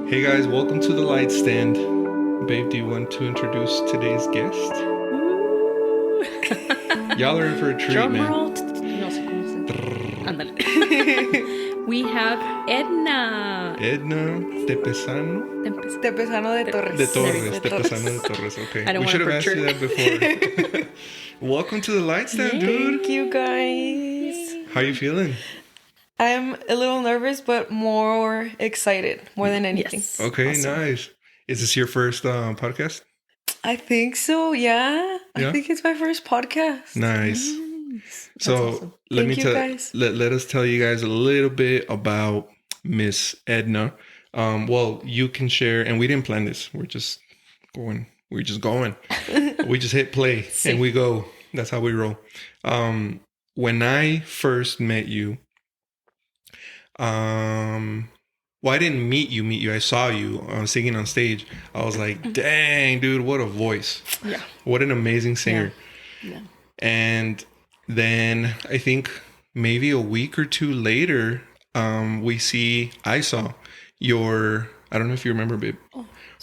Hey guys, welcome to the light stand. Babe, do you want to introduce today's guest? Y'all are in for a treat, Drum man. roll. No sé cómo se. Ándale. We have Edna. Edna Tepezano Tepezano de Torres. de Torres. Tepezano de Torres. Okay. I don't We wanna should have asked you that before. Welcome to the light stand, dude. Thank you guys. How you feeling? I'm a little nervous, but more excited, more than anything. Yes. Okay, Awesome. nice. Is this your first podcast? I think so, yeah. Yeah? I think it's my first podcast. Nice. Nice. That's So awesome. let Thank me you, tell guys. let us tell you guys a little bit about Miss Edna. Well, you can share, and we didn't plan this. We're just going. We just hit play and we go. That's how we roll. When I first met you, well, I didn't meet you. I saw you singing on stage. I was like, dang, dude, what a voice. Yeah. What an amazing singer. Yeah. And then I think maybe a week or two later, I saw your, I don't know if you remember, babe,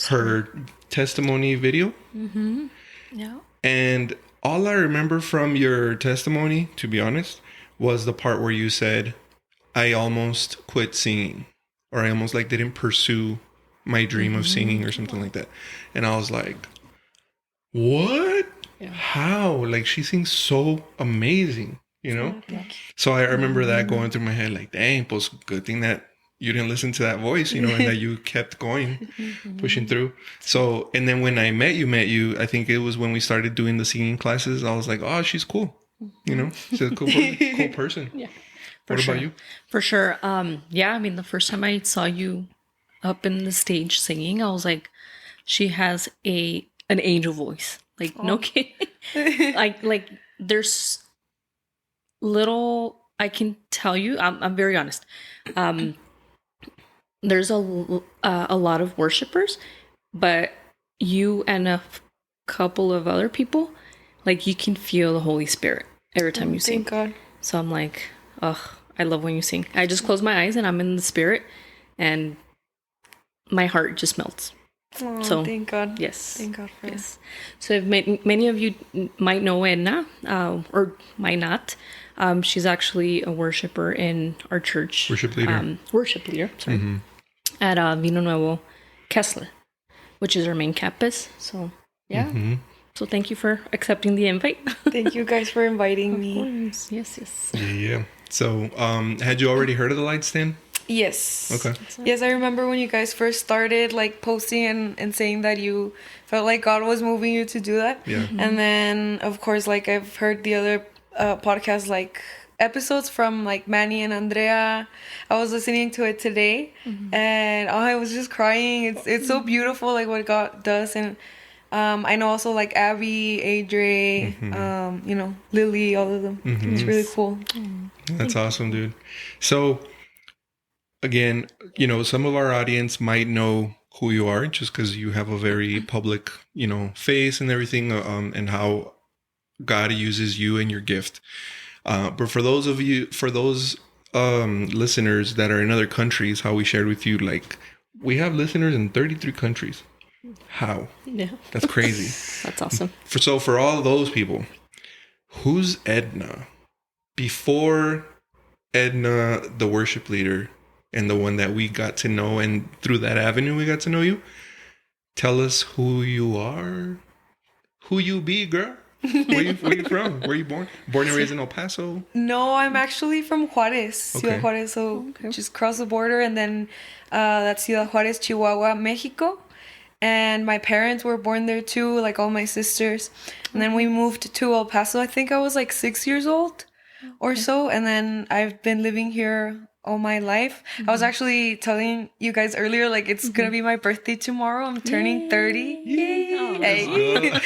her testimony video. Mm-hmm. Yeah. And all I remember from your testimony, to be honest, was the part where you said, I almost quit singing, or I almost like didn't pursue my dream of singing or something like that. And I was like, what? Yeah. How? Like, she sings so amazing, you know? So I remember that going through my head, like, dang, pues good thing that you didn't listen to that voice, you know, and that you kept going, pushing through. So, and then when I met you, I think it was when we started doing the singing classes, I was like, oh, she's cool. You know, she's a cool person. Yeah. What about you? For sure. Yeah, I mean, the first time I saw you up in the stage singing, I was like, she has an angel voice. Like, no kidding. like there's little, I can tell you, I'm very honest. There's a lot of worshipers, but you and a couple of other people, like, you can feel the Holy Spirit every time you sing. Thank God. So I'm like, ugh, I love when you sing. I just close my eyes and I'm in the spirit and my heart just melts. Oh, So, thank God. Yes. Thank God for Yes. So many of you might know Edna, or might not. She's actually a worshiper in our church. Worship leader. Sorry. At Vino Nuevo Kessler, which is our main campus. So, yeah. So thank you for accepting the invite. Thank you guys for inviting me. Yes. Yeah. So, had you already heard of the light stand? Yes. Okay. Yes, I remember when you guys first started, like, posting and saying that you felt like God was moving you to do that. Yeah. And then, of course, like, I've heard the other podcasts, like, episodes from, like, Manny and Andrea. I was listening to it today, and I was just crying. It's so beautiful, like, what God does. And I know also, like, Abby, Adre, you know, Lily, all of them. It's really cool. That's awesome, dude. So, again, you know, some of our audience might know who you are just because you have a very public, you know, face and everything, and how God uses you and your gift. But for those listeners that are in other countries, how we shared with you, like, we have listeners in 33 countries. How? Yeah. That's crazy. That's awesome. For all those people, who's Edna? Before Edna, the worship leader, and the one that we got to know, and through that avenue we got to know you. Tell us who you are, who you be, girl. Where you from? Where you born? Born and raised in El Paso? No, I'm actually from Juarez, Ciudad Okay. Juarez. So just cross the border, and then that's Ciudad Juarez, Chihuahua, Mexico. And my parents were born there too, like all my sisters. And then we moved to El Paso. I think I was like 6 years old or so. And then I've been living here all my life. I was actually telling you guys earlier, like, it's gonna be my birthday tomorrow. I'm turning 30. Oh, Hey.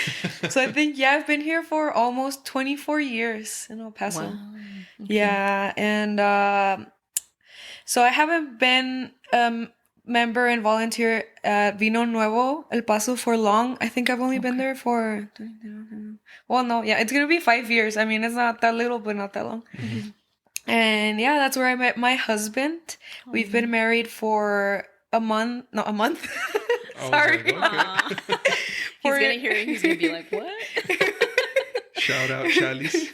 So I think, yeah, I've been here for almost 24 years in El Paso. Wow. Yeah, and so I haven't been member and volunteer at Vino Nuevo El Paso for long. I think I've only been there for, well, no, yeah, it's gonna be 5 years. I mean, it's not that little, but not that long. And yeah, that's where I met my husband. We've been married for a month. No, a month. I was Sorry. like, okay. He's gonna hear it. He's gonna be like, "What?" Shout out, Chalice.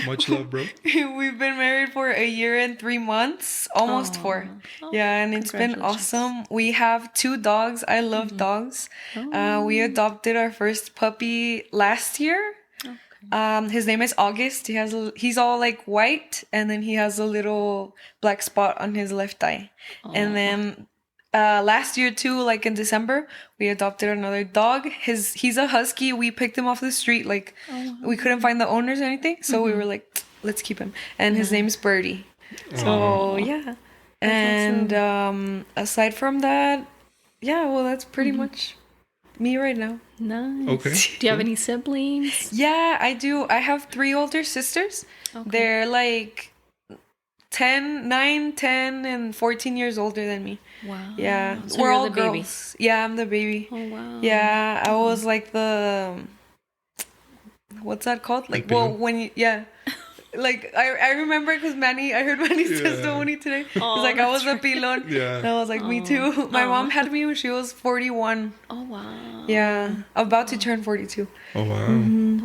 Much love, bro. We've been married for a year and 3 months, almost 4. Oh, Yeah, and it's been congratulations. awesome. We have 2 dogs. I love dogs. We adopted our first puppy last year. Okay. His name is August. He's all like white, and then he has a little black spot on his left eye. And then last year too, like in December, we adopted another dog. He's a husky. We picked him off the street. Like we couldn't find the owners or anything, so we were like, let's keep him. And his name's Birdie. So yeah. And aside from that, yeah, well, that's pretty much me right now. Nice. Okay, Do you have any siblings? Yeah, I do. I have 3 older sisters. Okay. They're like 9, 10, and 14 years older than me. Wow. Yeah. So We're you're all the baby. girls. Yeah, I'm the baby. Oh wow. Yeah, I was like the... What's that called? Like, well, pilon? when you... Yeah. Like, I remember because I heard Manny's Yeah. testimony today. It's Oh, like, I was that's a pilon. Yeah. And I was like, me too. My mom had me when she was 41. Oh wow. Yeah. About to turn 42. Oh wow.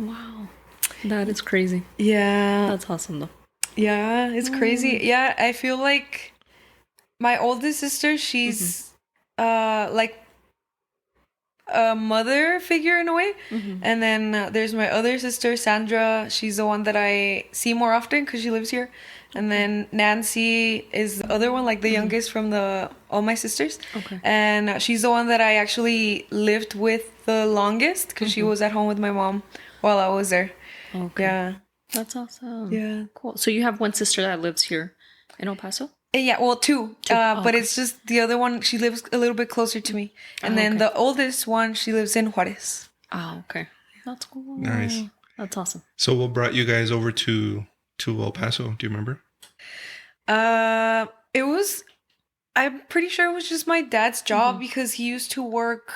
Wow. That is crazy. Yeah. That's awesome though. Yeah, it's crazy. Yeah, I feel like my oldest sister, she's like a mother figure in a way. And then there's my other sister, Sandra. She's the one that I see more often because she lives here. And then Nancy is the other one, like the youngest from all my sisters. Okay. And she's the one that I actually lived with the longest because she was at home with my mom while I was there. Okay. Yeah. That's awesome. Yeah. Cool. So you have one sister that lives here in El Paso? Yeah, well, 2. But Okay. it's just the other one, she lives a little bit closer to me. And then okay. the oldest one, she lives in Juarez. Oh, okay. That's cool. Nice. That's awesome. So what brought you guys over to El Paso? Do you remember? It was, I'm pretty sure it was just my dad's job because he used to work,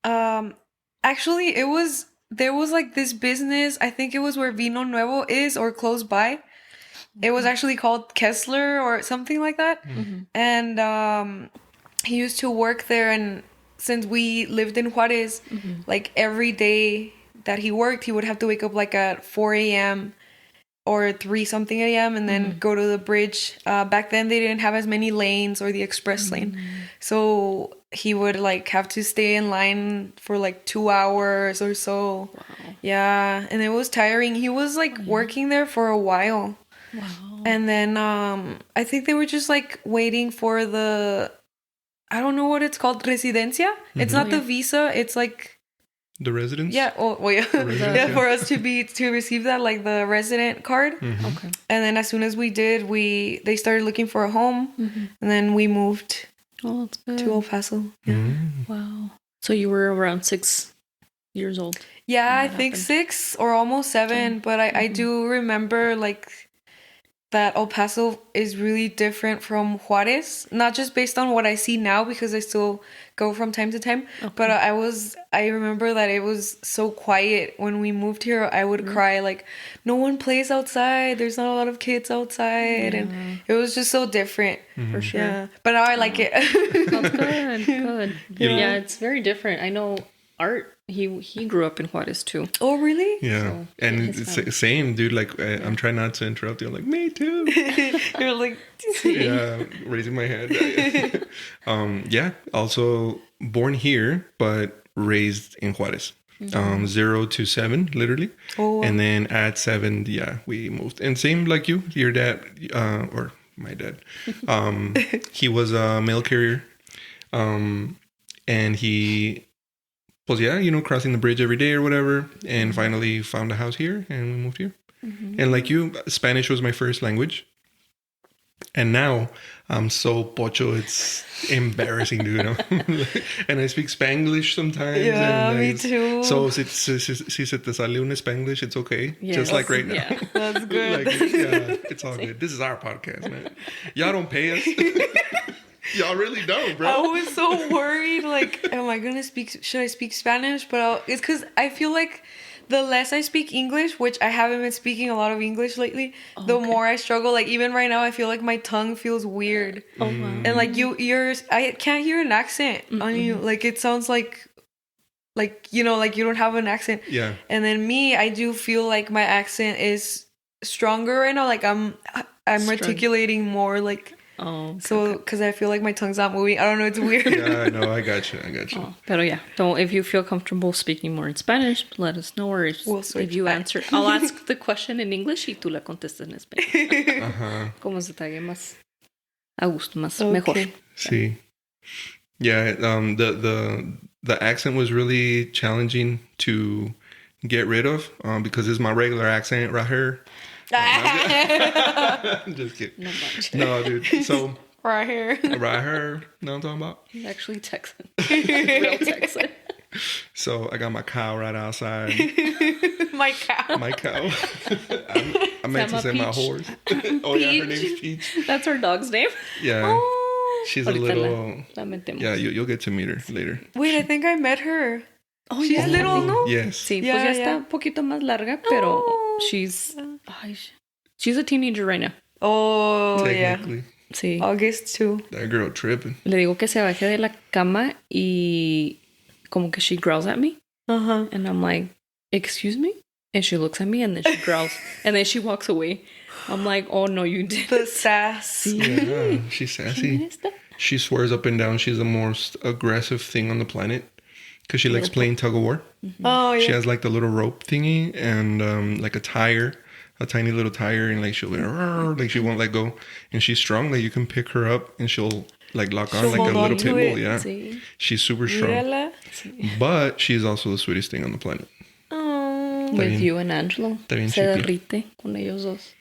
actually, there was like this business, I think it was where Vino Nuevo is or close by. It was actually called Kessler or something like that. And he used to work there. And since we lived in Juarez, like every day that he worked, he would have to wake up like at 4 a.m. or 3 something a.m. and then go to the bridge. Back then, they didn't have as many lanes or the express lane. So he would like have to stay in line for like 2 hours or so. Wow. Yeah. And it was tiring. He was like working there for a while. Wow. And then I think they were just like waiting for I don't know what it's called, residencia. It's not the visa. It's like The residence? yeah. Oh, well, yeah. Residence, Yeah, yeah. for us to receive that, like the resident card. Okay. And then as soon as we did, they started looking for a home, and then we moved Oh, that's good. to El Paso. Wow. So you were around 6 years old. Yeah, I that think happened. 6 or almost 7, but I do remember like that El Paso is really different from Juarez, not just based on what I see now because I still go from time to time, but I remember that it was so quiet when we moved here. I would cry like no one plays outside. There's not a lot of kids outside, and it was just so different. For sure. Yeah, but now I like it. That's good. Good. Yeah, it's very different. I know Art, he grew up in Juarez too. Oh, really? Yeah. So, And his it's family. the same, dude. Like, I'm trying not to interrupt you. I'm like, me too. You're like, Yeah, raising my hand. Yeah, also born here, but raised in Juarez. 0 to 7, literally. Oh. And then at 7, yeah, we moved. And same like you, your dad, or my dad. He was a mail carrier. And he was, yeah, crossing the bridge every day or whatever. And finally found a house here and we moved here. And like you, Spanish was my first language. And now I'm so pocho, it's embarrassing, dude. And I speak Spanglish sometimes. Yeah, and me too. So si se te sale un Spanglish, it's okay. Yes. Just like right now. Yeah. That's good. Like, yeah, it's all good. This is our podcast, man. Y'all don't pay us. Y'all really don't, bro. I was so worried, like, am I gonna should I speak Spanish? But it's because I feel like the less I speak English, which I haven't been speaking a lot of English lately, the more I struggle. Like even right now, I feel like my tongue feels weird. Oh wow. And like I can't hear an accent on you. Like it sounds like you know, like you don't have an accent. Yeah. And then me, I do feel like my accent is stronger right now. Like I'm articulating more. Like because I feel like my tongue's not moving. I don't know. It's weird. Yeah, I know. I got you. Oh, pero yeah, don't, if you feel comfortable speaking more in Spanish, let us know. Or if you answer, I'll ask the question in English y tú la contestas en español. Como se te haga más a gusto, más mejor. Sí. Yeah, the accent was really challenging to get rid of because it's my regular accent right here. I'm just kidding. No, dude. So right here. Right here. Know what I'm talking about? He's actually Texan. Real Texan. So I got my cow right outside. My cow. My cow. I meant to say my horse. Oh yeah, her name's Peach. That's her dog's name? Yeah. Oh. She's a little... Yeah, you'll get to meet her later. Wait, I think I met her. Oh, she's little, ¿no? Yes. Sí, pues ya está un poquito más larga, pero she's a teenager right now. Oh, technically. Yeah. Sí. August too. That girl tripping. Le digo que se baje de la cama y como que she growls at me. And I'm like, excuse me? And she looks at me and then she growls. And then she walks away. I'm like, oh no, you didn't. The sass. Yeah, she's sassy. She swears up and down she's the most aggressive thing on the planet. Because she likes playing tug of war. Oh, yeah. She has like the little rope thingy and like a tire, a tiny little tire, and like she'll like she won't let go. And she's strong, like you can pick her up and she'll like lock on like a little pit bull. Yeah, sí. She's super strong. But she's also the sweetest thing on the planet. Oh, with you and Angelo. Se derrite con ellos dos.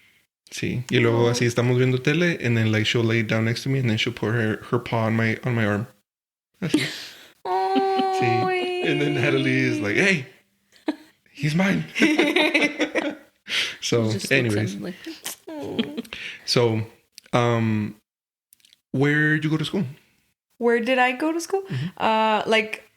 Sí. Y luego así estamos viendo tele, and then like she'll lay down next to me, and then she'll put her paw on my arm. Así. Oh, sí. And then Natalie is like, hey, he's mine. So, anyways. Like, so, where'd you go to school? Where did I go to school? Like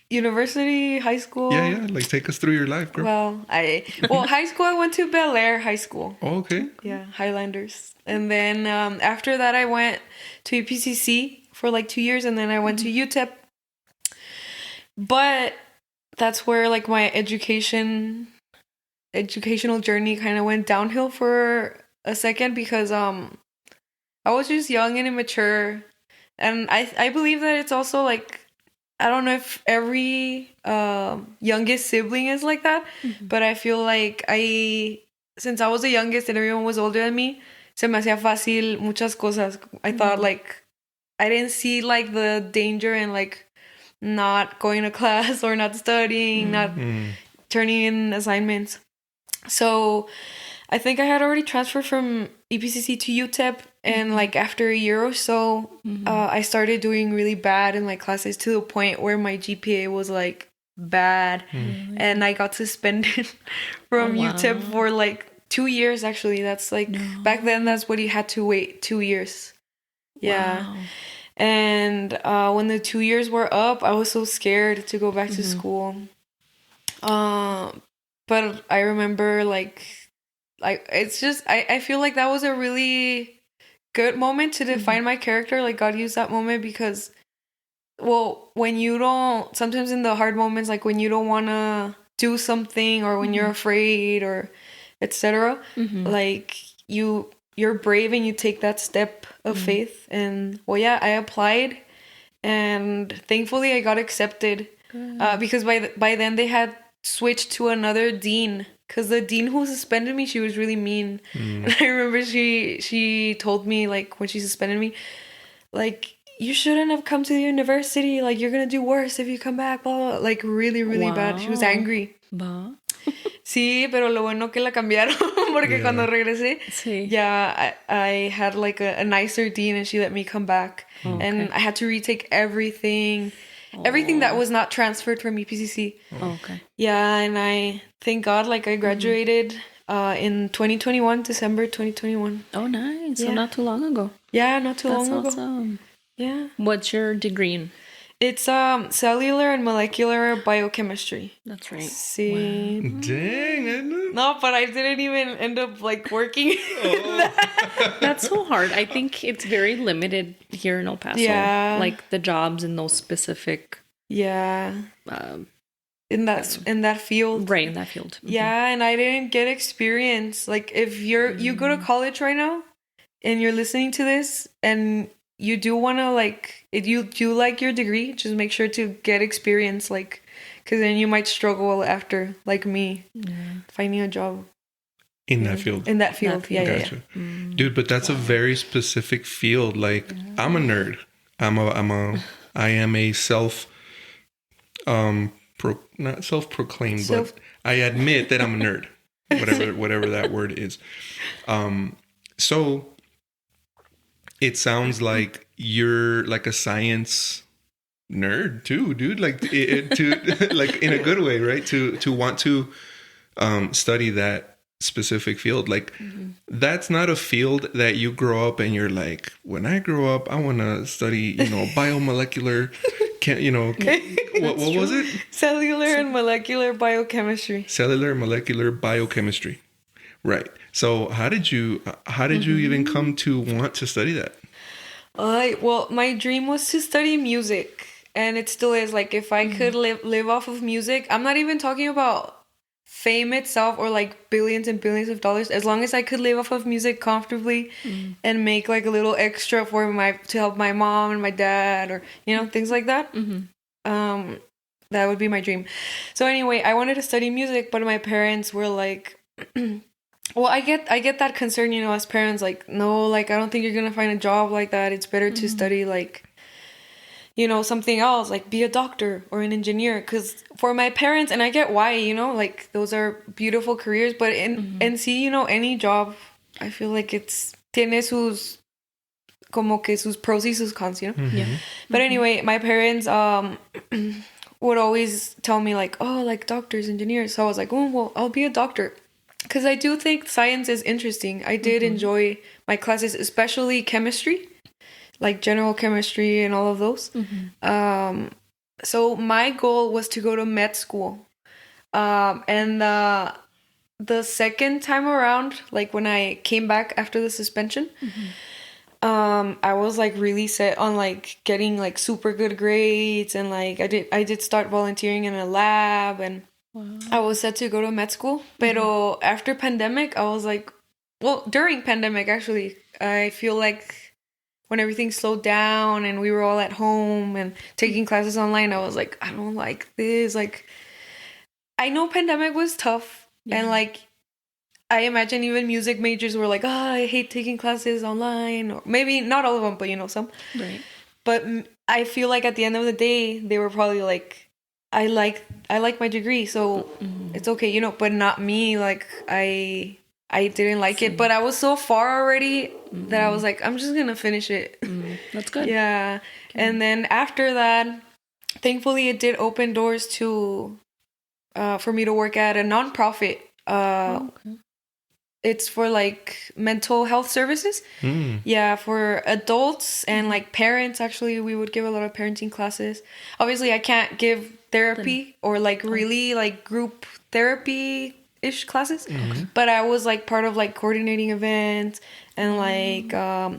university, high school. Yeah. Like take us through your life, girl. Well, high school I went to Bel Air High School. Oh, okay. Yeah, Highlanders. And then after that I went to EPCC for like 2 years, and then I went to UTEP. But that's where like my educational journey kind of went downhill for a second because I was just young and immature, and I believe that it's also like, I don't know if every youngest sibling is like that, but I feel like since I was the youngest and everyone was older than me, se me hacía fácil muchas cosas. I thought like I didn't see like the danger in like not going to class or not studying, not turning in assignments. So I think I had already transferred from EPCC to UTEP, and like after a year or so, I started doing really bad in my classes to the point where my GPA was like bad, and I got suspended from UTEP for like 2 years. Actually, that's like back then that's what you had to wait, 2 years. Yeah. Wow. And when the 2 years were up, I was so scared to go back to school. But I remember like it's just, I feel like that was a really good moment to define my character. Like God used that moment because, well, when you don't, sometimes in the hard moments, like when you don't want to do something or when you're afraid or etc., like you're brave and you take that step of faith. And well, yeah, I applied, and thankfully I got accepted because by then they had switched to another dean, because the dean who suspended me, she was really mean. And I remember she told me, like, when she suspended me, like, you shouldn't have come to the university, like you're gonna do worse if you come back, blah, blah, blah. Like really bad. She was angry. Sí, pero lo bueno que la cambiaron porque cuando regresé, yeah, I had like a nicer dean, and she let me come back. And I had to retake everything that was not transferred from EPCC. Yeah, and I thank God, like I graduated in 2021, December 2021. Oh, nice. Yeah. So not too long ago. Yeah, not too long ago. That's awesome. Yeah. What's your degree in? It's cellular and molecular biochemistry. That's right. See. Dang, Edna. No, but I didn't even end up like working. That's so hard. I think it's very limited here in El Paso. Yeah. Like the jobs in those specific Yeah. In that field. right in that field. Yeah, and I didn't get experience. Like if you go to college right now and you're listening to this and you do want to like if you do like your degree, just make sure to get experience like cuz then you might struggle after like me finding a job In that field. in that field. That Yeah, yeah, Gotcha. Dude, but that's a very specific field. Like I'm a nerd. I am a not self-proclaimed, but I admit that I'm a nerd. Whatever that word is. So it sounds like you're like a science nerd too, dude. Like to like in a good way, right? To want to study that specific field. Like that's not a field that you grow up and you're like, when I grow up, I want to study, biomolecular. What was it? Cellular and molecular biochemistry. Cellular molecular biochemistry. Right. So how did you even come to want to study that? Well, my dream was to study music, and it still is. Like if I could live off of music, I'm not even talking about fame itself or like billions and billions of dollars. As long as I could live off of music comfortably and make like a little extra to help my mom and my dad or things like that. That would be my dream. So anyway, I wanted to study music, but my parents were like, well, I get that concern, as parents, like, no, like, I don't think you're going to find a job like that. It's better to study, like, something else, like be a doctor or an engineer. Because for my parents, and I get why, like, those are beautiful careers. But in NC, any job, I feel like tiene sus, como que sus pros y sus cons, Yeah. But anyway, my parents would always tell me, like, oh, like, doctors, engineers. So I was like, oh, well, I'll be a doctor. Because I do think science is interesting. I did enjoy my classes, especially chemistry, like general chemistry and all of those. So my goal was to go to med school. And the second time around, like when I came back after the suspension, I was like really set on like getting like super good grades. And like I did start volunteering in a lab and I was set to go to med school, pero after pandemic, I was like, well, during pandemic, actually, I feel like when everything slowed down and we were all at home and taking classes online, I was like, I don't like this. Like, I know pandemic was tough. And like, I imagine even music majors were like, oh, I hate taking classes online. Or maybe not all of them, but some. Right. But I feel like at the end of the day, they were probably like, I like my degree, so it's okay, but not me. Like I didn't like it, but I was so far already that I was like, I'm just gonna finish it. That's good. Yeah. Okay. And then after that, thankfully, it did open doors to for me to work at a nonprofit. It's for like mental health services. Yeah, for adults and like parents. Actually, we would give a lot of parenting classes. Obviously, I can't give therapy or like really like group therapy-ish classes, but I was like part of like coordinating events and like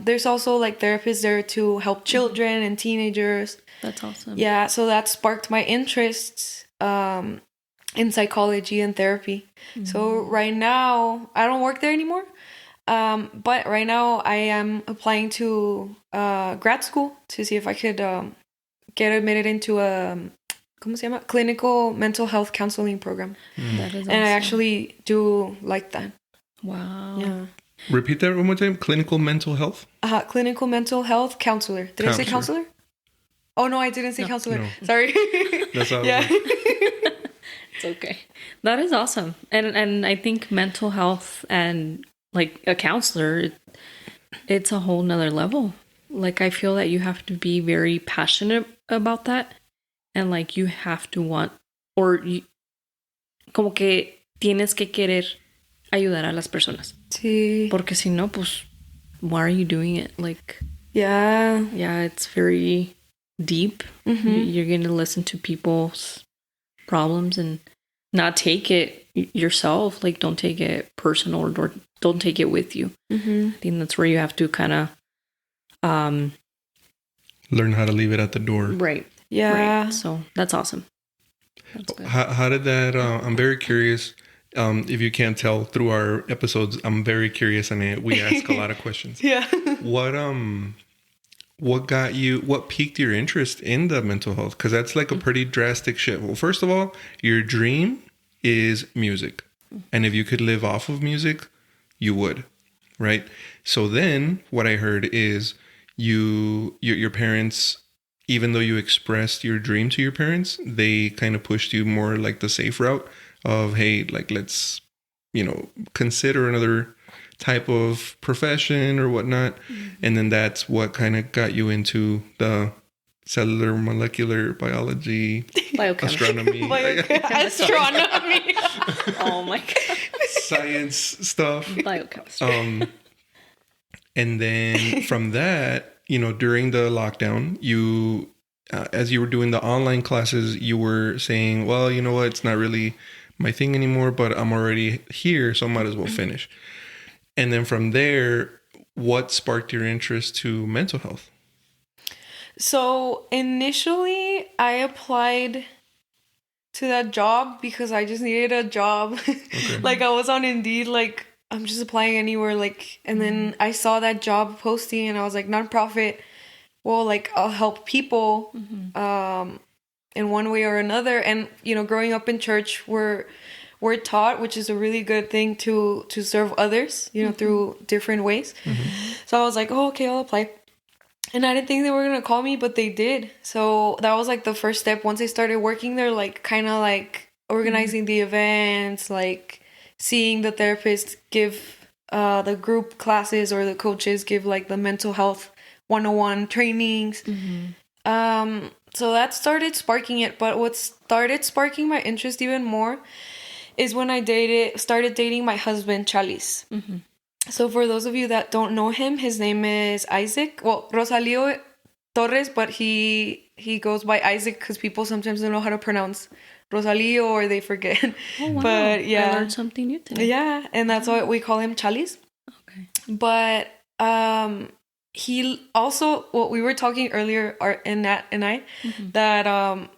there's also like therapists there to help children and teenagers. That's awesome. Yeah, so that sparked my interest in psychology and therapy. So right now I don't work there anymore, but right now I am applying to grad school to see if I could get admitted into a ¿cómo se llama? Clinical mental health counseling program. That is awesome. And I actually do like that. Wow. Yeah. Repeat that one more time. Clinical mental health? Clinical mental health counselor. Did I say counselor? Oh, no, I didn't say counselor. No. Sorry. That's all. Yeah. It's okay. That is awesome. And I think mental health and like a counselor, it's a whole nother level. Like I feel that you have to be very passionate about that. And like you have to want, or como que tienes que querer ayudar a las personas. Sí. Porque si no, pues, why are you doing it? Like, yeah, it's very deep. You're going to listen to people's problems and not take it yourself. Like, don't take it personal or don't take it with you. I think that's where you have to kind of learn how to leave it at the door. Right. Yeah. Right. So that's awesome. That's good. How did that? I'm very curious. If you can't tell through our episodes, I'm very curious, and we ask a lot of questions. Yeah. What got you? What piqued your interest in the mental health? Because that's like a pretty drastic shift. Well, first of all, your dream is music, and if you could live off of music, you would, right? So then, what I heard is your parents, even though you expressed your dream to your parents, they kind of pushed you more like the safe route of, hey, like, let's, consider another type of profession or whatnot. And then that's what kind of got you into the cellular molecular biology, Biochemistry. Astronomy. Oh my God. science stuff. Biochemistry. And then from that, during the lockdown, you, as you were doing the online classes, you were saying, well, you know what, it's not really my thing anymore, but I'm already here, so I might as well finish. And then from there, what sparked your interest to mental health? So initially, I applied to that job because I just needed a job. Okay. Like, I was on Indeed, like, I'm just applying anywhere, like, and then I saw that job posting and I was like, nonprofit, well, like, I'll help people in one way or another. And, growing up in church, we're taught, which is a really good thing, to serve others, through different ways. So I was like, oh, okay, I'll apply. And I didn't think they were going to call me, but they did. So that was like the first step. Once I started working there, like, kind of like organizing the events, like seeing the therapists give the group classes, or the coaches give like the mental health 101 trainings. So that started sparking it. But what started sparking my interest even more is when I started dating my husband, Chalice. So for those of you that don't know him, his name is Isaac. Well, Rosalio Torres, but he goes by Isaac because people sometimes don't know how to pronounce Rosalio, or they forget. Oh, wow. But yeah, I learned something new today. Yeah, and that's why we call him Chalice. Okay. But he also, what we were talking earlier, Nat and I, that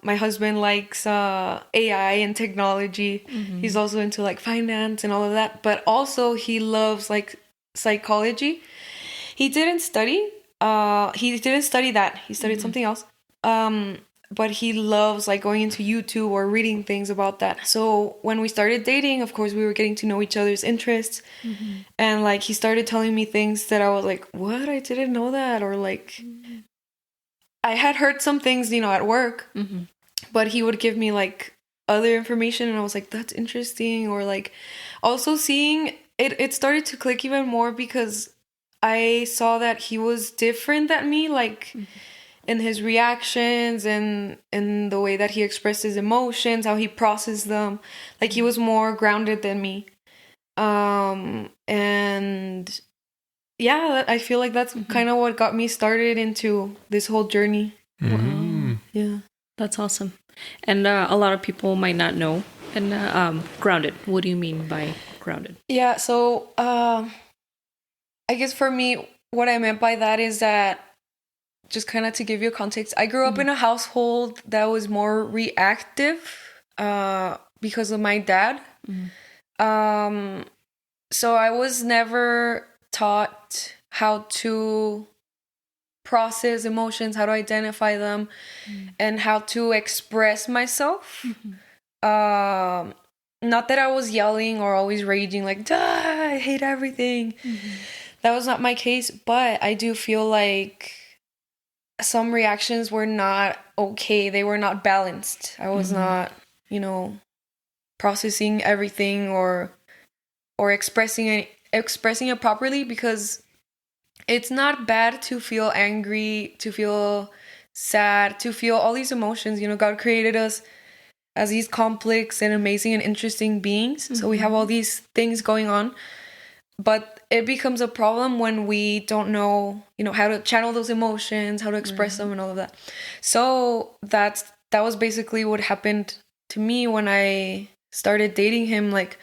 my husband likes AI and technology. He's also into like finance and all of that, but also he loves like psychology. He didn't study that. He studied something else. But he loves like going into YouTube or reading things about that. So when we started dating, of course, we were getting to know each other's interests. And like, he started telling me things that I was like, what? I didn't know that. Or like, I had heard some things, at work, but he would give me like other information. And I was like, that's interesting. Or like, also seeing it started to click even more because I saw that he was different than me. Like, in his reactions and in the way that he expressed his emotions, how he processed them. Like, he was more grounded than me. And yeah, I feel like that's kind of what got me started into this whole journey. Wow. Yeah. That's awesome. And a lot of people might not know. And grounded, what do you mean by grounded? Yeah, so I guess for me, what I meant by that is that, just kind of to give you context, I grew up in a household that was more reactive because of my dad. So I was never taught how to process emotions, how to identify them, and how to express myself. Not that I was yelling or always raging like, I hate everything. That was not my case, but I do feel like some reactions were not okay. They were not balanced. I was not, processing everything or expressing it properly, because it's not bad to feel angry, to feel sad, to feel all these emotions. God created us as these complex and amazing and interesting beings. So we have all these things going on. but it becomes a problem when we don't know, how to channel those emotions, how to express them and all of that. So that was basically what happened to me when I started dating him. Like,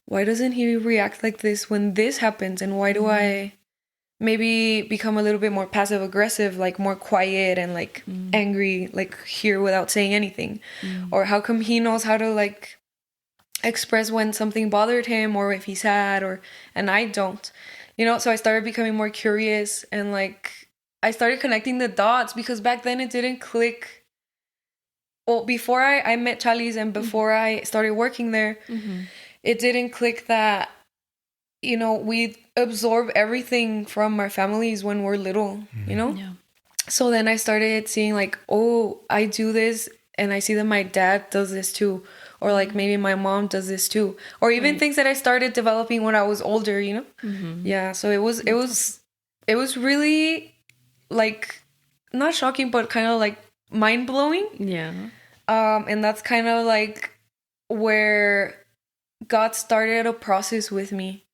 why doesn't he react like this when this happens? And why do I maybe become a little bit more passive aggressive, like more quiet and like angry, like here without saying anything? Or how come he knows how to like express when something bothered him or if he's sad, and I don't, so I started becoming more curious, and like I started connecting the dots, because back then it didn't click. Well, before I met Chali's and before I started working there, it didn't click that, we absorb everything from our families when we're little, Yeah. So then I started seeing like, oh, I do this, and I see that my dad does this too. Or like maybe my mom does this too. Or even things that I started developing when I was older, Yeah, so it was really like not shocking, but kind of like mind-blowing. Yeah. And that's kind of like where God started a process with me.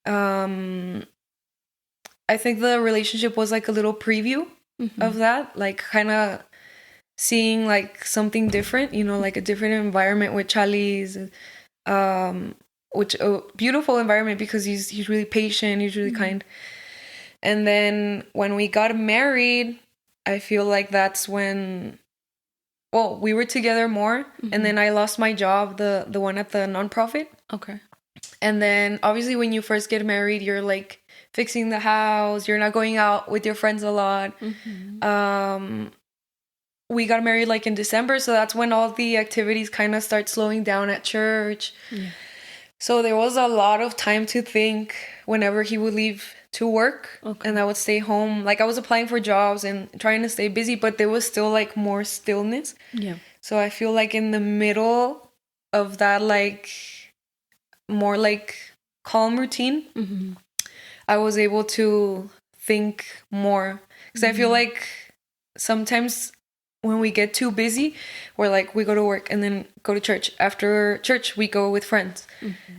I think the relationship was like a little preview of that, like kind of seeing like something different, like a different environment with Chali's, which a beautiful environment, because he's really patient, he's really kind. And then when we got married, I feel like that's when, well, we were together more, and then I lost my job, the one at the nonprofit. Okay. And then obviously when you first get married, you're like fixing the house, you're not going out with your friends a lot. We got married like in December, so that's when all the activities kind of start slowing down at church. Yeah. So there was a lot of time to think whenever he would leave to work, and I would stay home. Like I was applying for jobs and trying to stay busy, but there was still like more stillness. Yeah. So I feel like in the middle of that, like more like calm routine, I was able to think more, because I feel like sometimes when we get too busy, we're like, we go to work and then go to church. After church, we go with friends.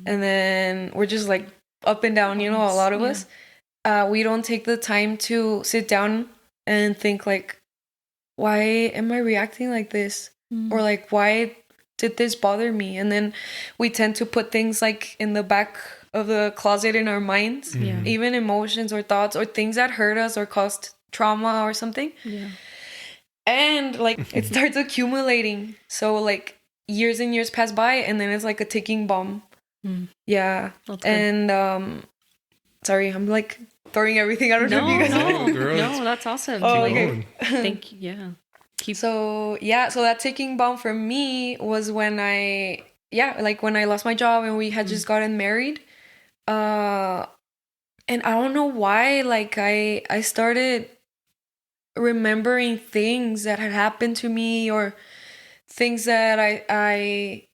And then we're just like up and down, a lot of us. We don't take the time to sit down and think like, why am I reacting like this? Or like, why did this bother me? And then we tend to put things like in the back of the closet in our minds, even emotions or thoughts or things that hurt us or caused trauma or something. Yeah. And like it starts accumulating. So like years and years pass by, and then it's like a ticking bomb. Yeah. And sorry, I'm like throwing everything out of you guys. No, that's awesome. Oh, okay. Thank you. Yeah. So that ticking bomb for me was when when I lost my job and we had just gotten married. And I don't know why, like I started remembering things that had happened to me, or things that I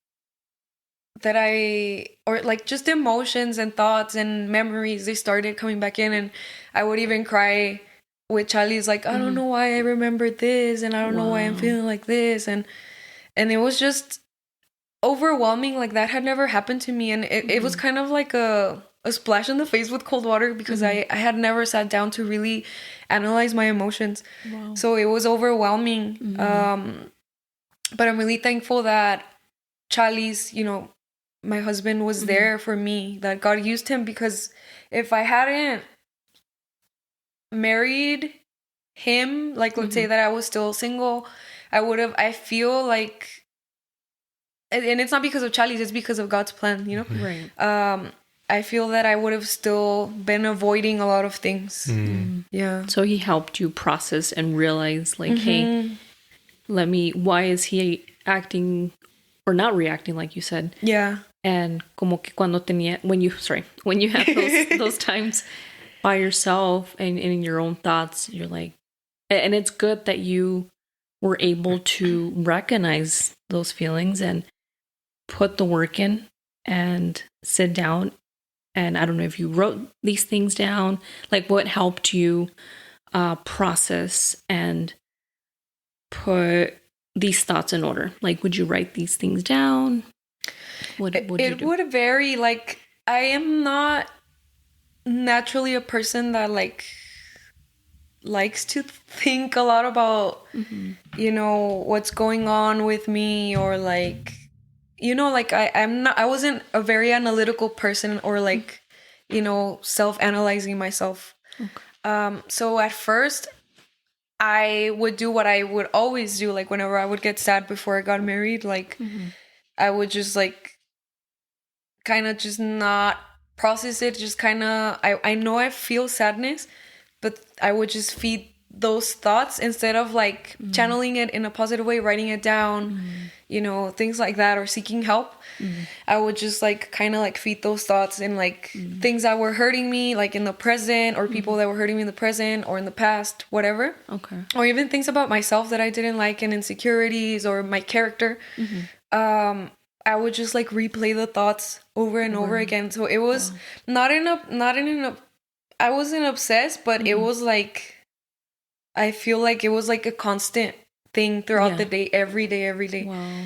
or like just emotions and thoughts and memories, they started coming back in, and I would even cry with Charlie's like, I don't know why I remembered this, and I don't know why I'm feeling like this, and it was just overwhelming. Like that had never happened to me, and it was kind of like a splash in the face with cold water, because I had never sat down to really analyze my emotions. So it was overwhelming. But I'm really thankful that Charlie's, my husband, was there for me, that God used him, because if I hadn't married him, like let's say that I was still single, I feel like, and it's not because of Charlie's, it's because of God's plan, Right. I feel that I would have still been avoiding a lot of things. Yeah. So he helped you process and realize, like, hey, why is he acting or not reacting like you said? Yeah. And como que when you have those times by yourself and in your own thoughts, you're like, and it's good that you were able to recognize those feelings and put the work in and sit down. And I don't know if you wrote these things down, like what helped you process and put these thoughts in order. Like, would you write these things down? What it would vary. Like, I am not naturally a person that like likes to think a lot about you know what's going on with me, or like you know like I wasn't a very analytical person, or like you know self-analyzing myself. So at first I would do what I would always do, like whenever I would get sad before I got married, like I would just like kind of just not process it, just kind of I know I feel sadness, but I would just feed those thoughts instead of like channeling it in a positive way, writing it down, you know, things like that, or seeking help. I would just like kind of like feed those thoughts and like things that were hurting me, like in the present, or people that were hurting me in the present or in the past, whatever. Okay. Or even things about myself that I didn't like, and insecurities or my character. I would just like replay the thoughts over and over again. So it was not in a I wasn't obsessed, but it was like I feel like it was like a constant thing throughout the day, every day. Wow.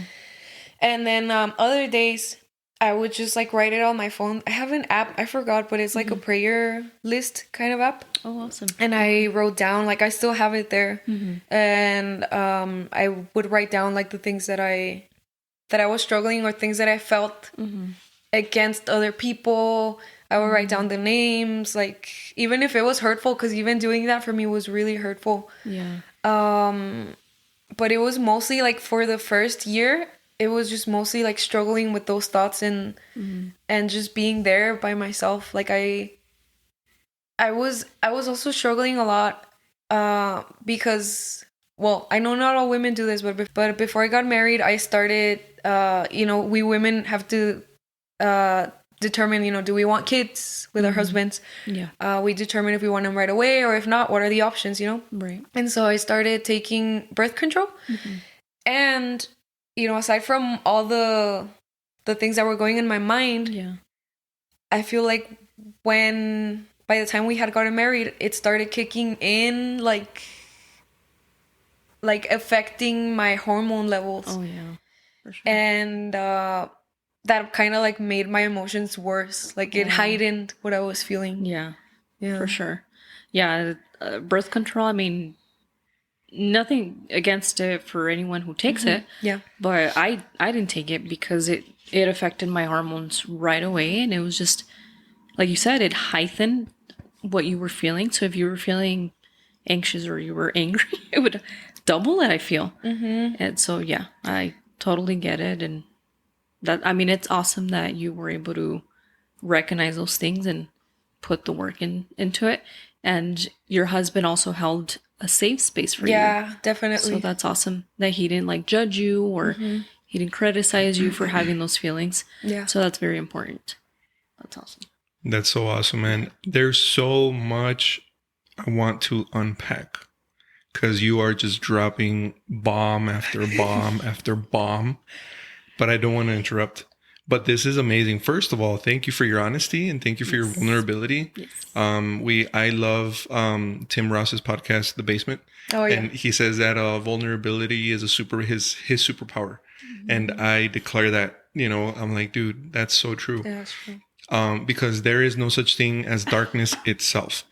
And then other days I would just like write it on my phone. I have an app, I forgot, but it's like a prayer list kind of app. Oh, awesome. And I wrote down, like I still have it there. And I would write down like the things that I was struggling, or things that I felt against other people. I would write down the names, like even if it was hurtful, because even doing that for me was really hurtful. Yeah. But it was mostly like for the first year, it was just mostly like struggling with those thoughts and just being there by myself. Like I was also struggling a lot because, well, I know not all women do this, but before I got married, I started, you know, we women have to determine, you know, do we want kids with our husbands? Yeah. We determine if we want them right away, or if not, what are the options, you know? Right. And so I started taking birth control. And, you know, aside from all the things that were going in my mind, I feel like by the time we had gotten married, it started kicking in, like affecting my hormone levels. Oh, yeah. For sure. And that kind of like made my emotions worse. Like it heightened what I was feeling. Yeah. Yeah. For sure. Yeah. Birth control, I mean, nothing against it for anyone who takes it. Yeah. But I didn't take it because it affected my hormones right away. And it was just, like you said, it heightened what you were feeling. So if you were feeling anxious or you were angry, it would double it, I feel. And so, yeah, I totally get it. And that, I mean, it's awesome that you were able to recognize those things and put the work into it. And your husband also held a safe space for you. Yeah, definitely. So that's awesome that he didn't like judge you, or he didn't criticize you for having those feelings. Yeah. So that's very important. That's awesome. That's so awesome, man. There's so much I want to unpack, because you are just dropping bomb after bomb after bomb. But I don't want to interrupt. But this is amazing. First of all, thank you for your honesty, and thank you for your vulnerability. Yes. I love Tim Ross's podcast, The Basement. Oh, yeah. And he says that vulnerability is his superpower. And I declare that, you know, I'm like, dude, that's so true. Yeah, that's true. Because there is no such thing as darkness itself.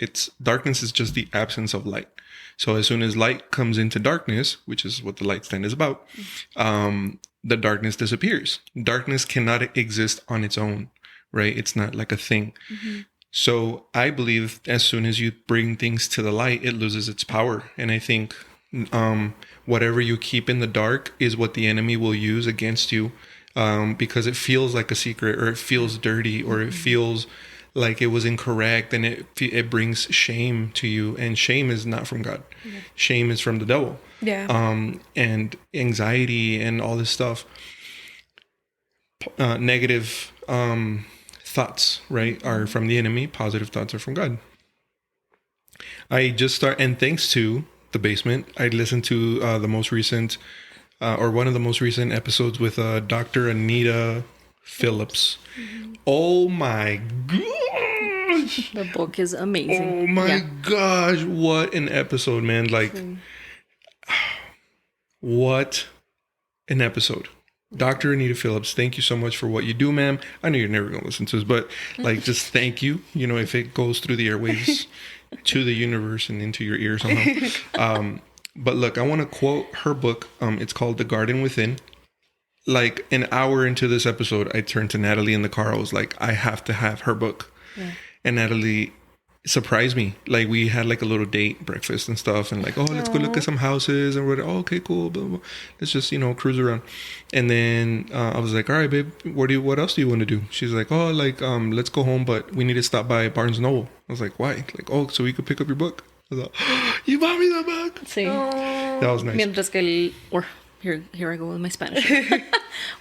Darkness is just the absence of light. So as soon as light comes into darkness, which is what the light stand is about, the darkness disappears. Darkness cannot exist on its own, right? It's not like a thing. So I believe as soon as you bring things to the light, it loses its power. And I think whatever you keep in the dark is what the enemy will use against you, because it feels like a secret, or it feels dirty, or it feels like it was incorrect, and it brings shame to you. And shame is not from God. Shame is from the devil. And anxiety and all this stuff, negative thoughts, right, are from the enemy. Positive thoughts are from God. And thanks to The Basement, I listened to the most recent, or one of the most recent episodes with Dr. Anita Phillips. Oh my gosh! The book is amazing. Oh my gosh! What an episode, man! Like, what an episode! Dr. Anita Phillips, thank you so much for what you do, ma'am. I know you're never going to listen to us, but like, just thank you. You know, if it goes through the airwaves to the universe and into your ears somehow. But look, I want to quote her book. It's called The Garden Within. Like an hour into this episode, I turned to Natalie in the car. I was like, I have to have her book. Yeah. And Natalie surprised me. Like we had like a little date breakfast and stuff, and like, oh, let's go look at some houses and we're oh, okay, cool, blah, blah. Let's just cruise around. And then I was like, all right, babe, what else do you want to do? She's like, oh, like let's go home, but we need to stop by Barnes Noble. I was like, why? Like, oh, so we could pick up your book. I was like, oh, you bought me the book. Sí. That was nice. Mientras que here I go with my Spanish.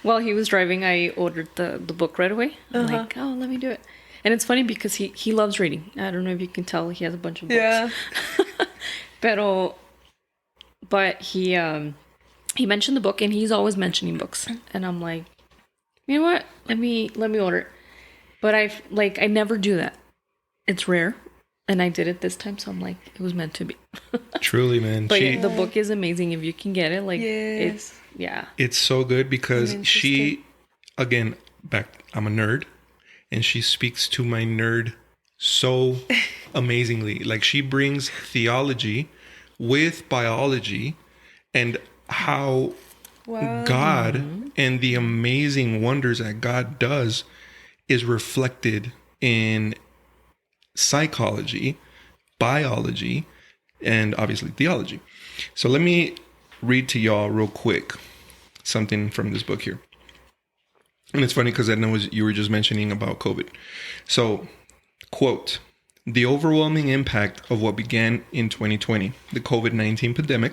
While he was driving, I ordered the book right away. I'm like, oh, let me do it. And it's funny because he loves reading. I don't know if you can tell, he has a bunch of books. Yeah. But he mentioned the book, and he's always mentioning books. And I'm like, you know what? Let me order it. But I never do that. It's rare. And I did it this time, so I'm like, it was meant to be. Truly, man. But the book is amazing if you can get it. Like, yes. It's so good because she, again, I'm a nerd. And she speaks to my nerd so amazingly. Like she brings theology with biology and how God and the amazing wonders that God does is reflected in psychology, biology, and obviously theology. So let me read to y'all real quick something from this book here. And it's funny because Edna, you were just mentioning about COVID. So, quote, the overwhelming impact of what began in 2020, the COVID-19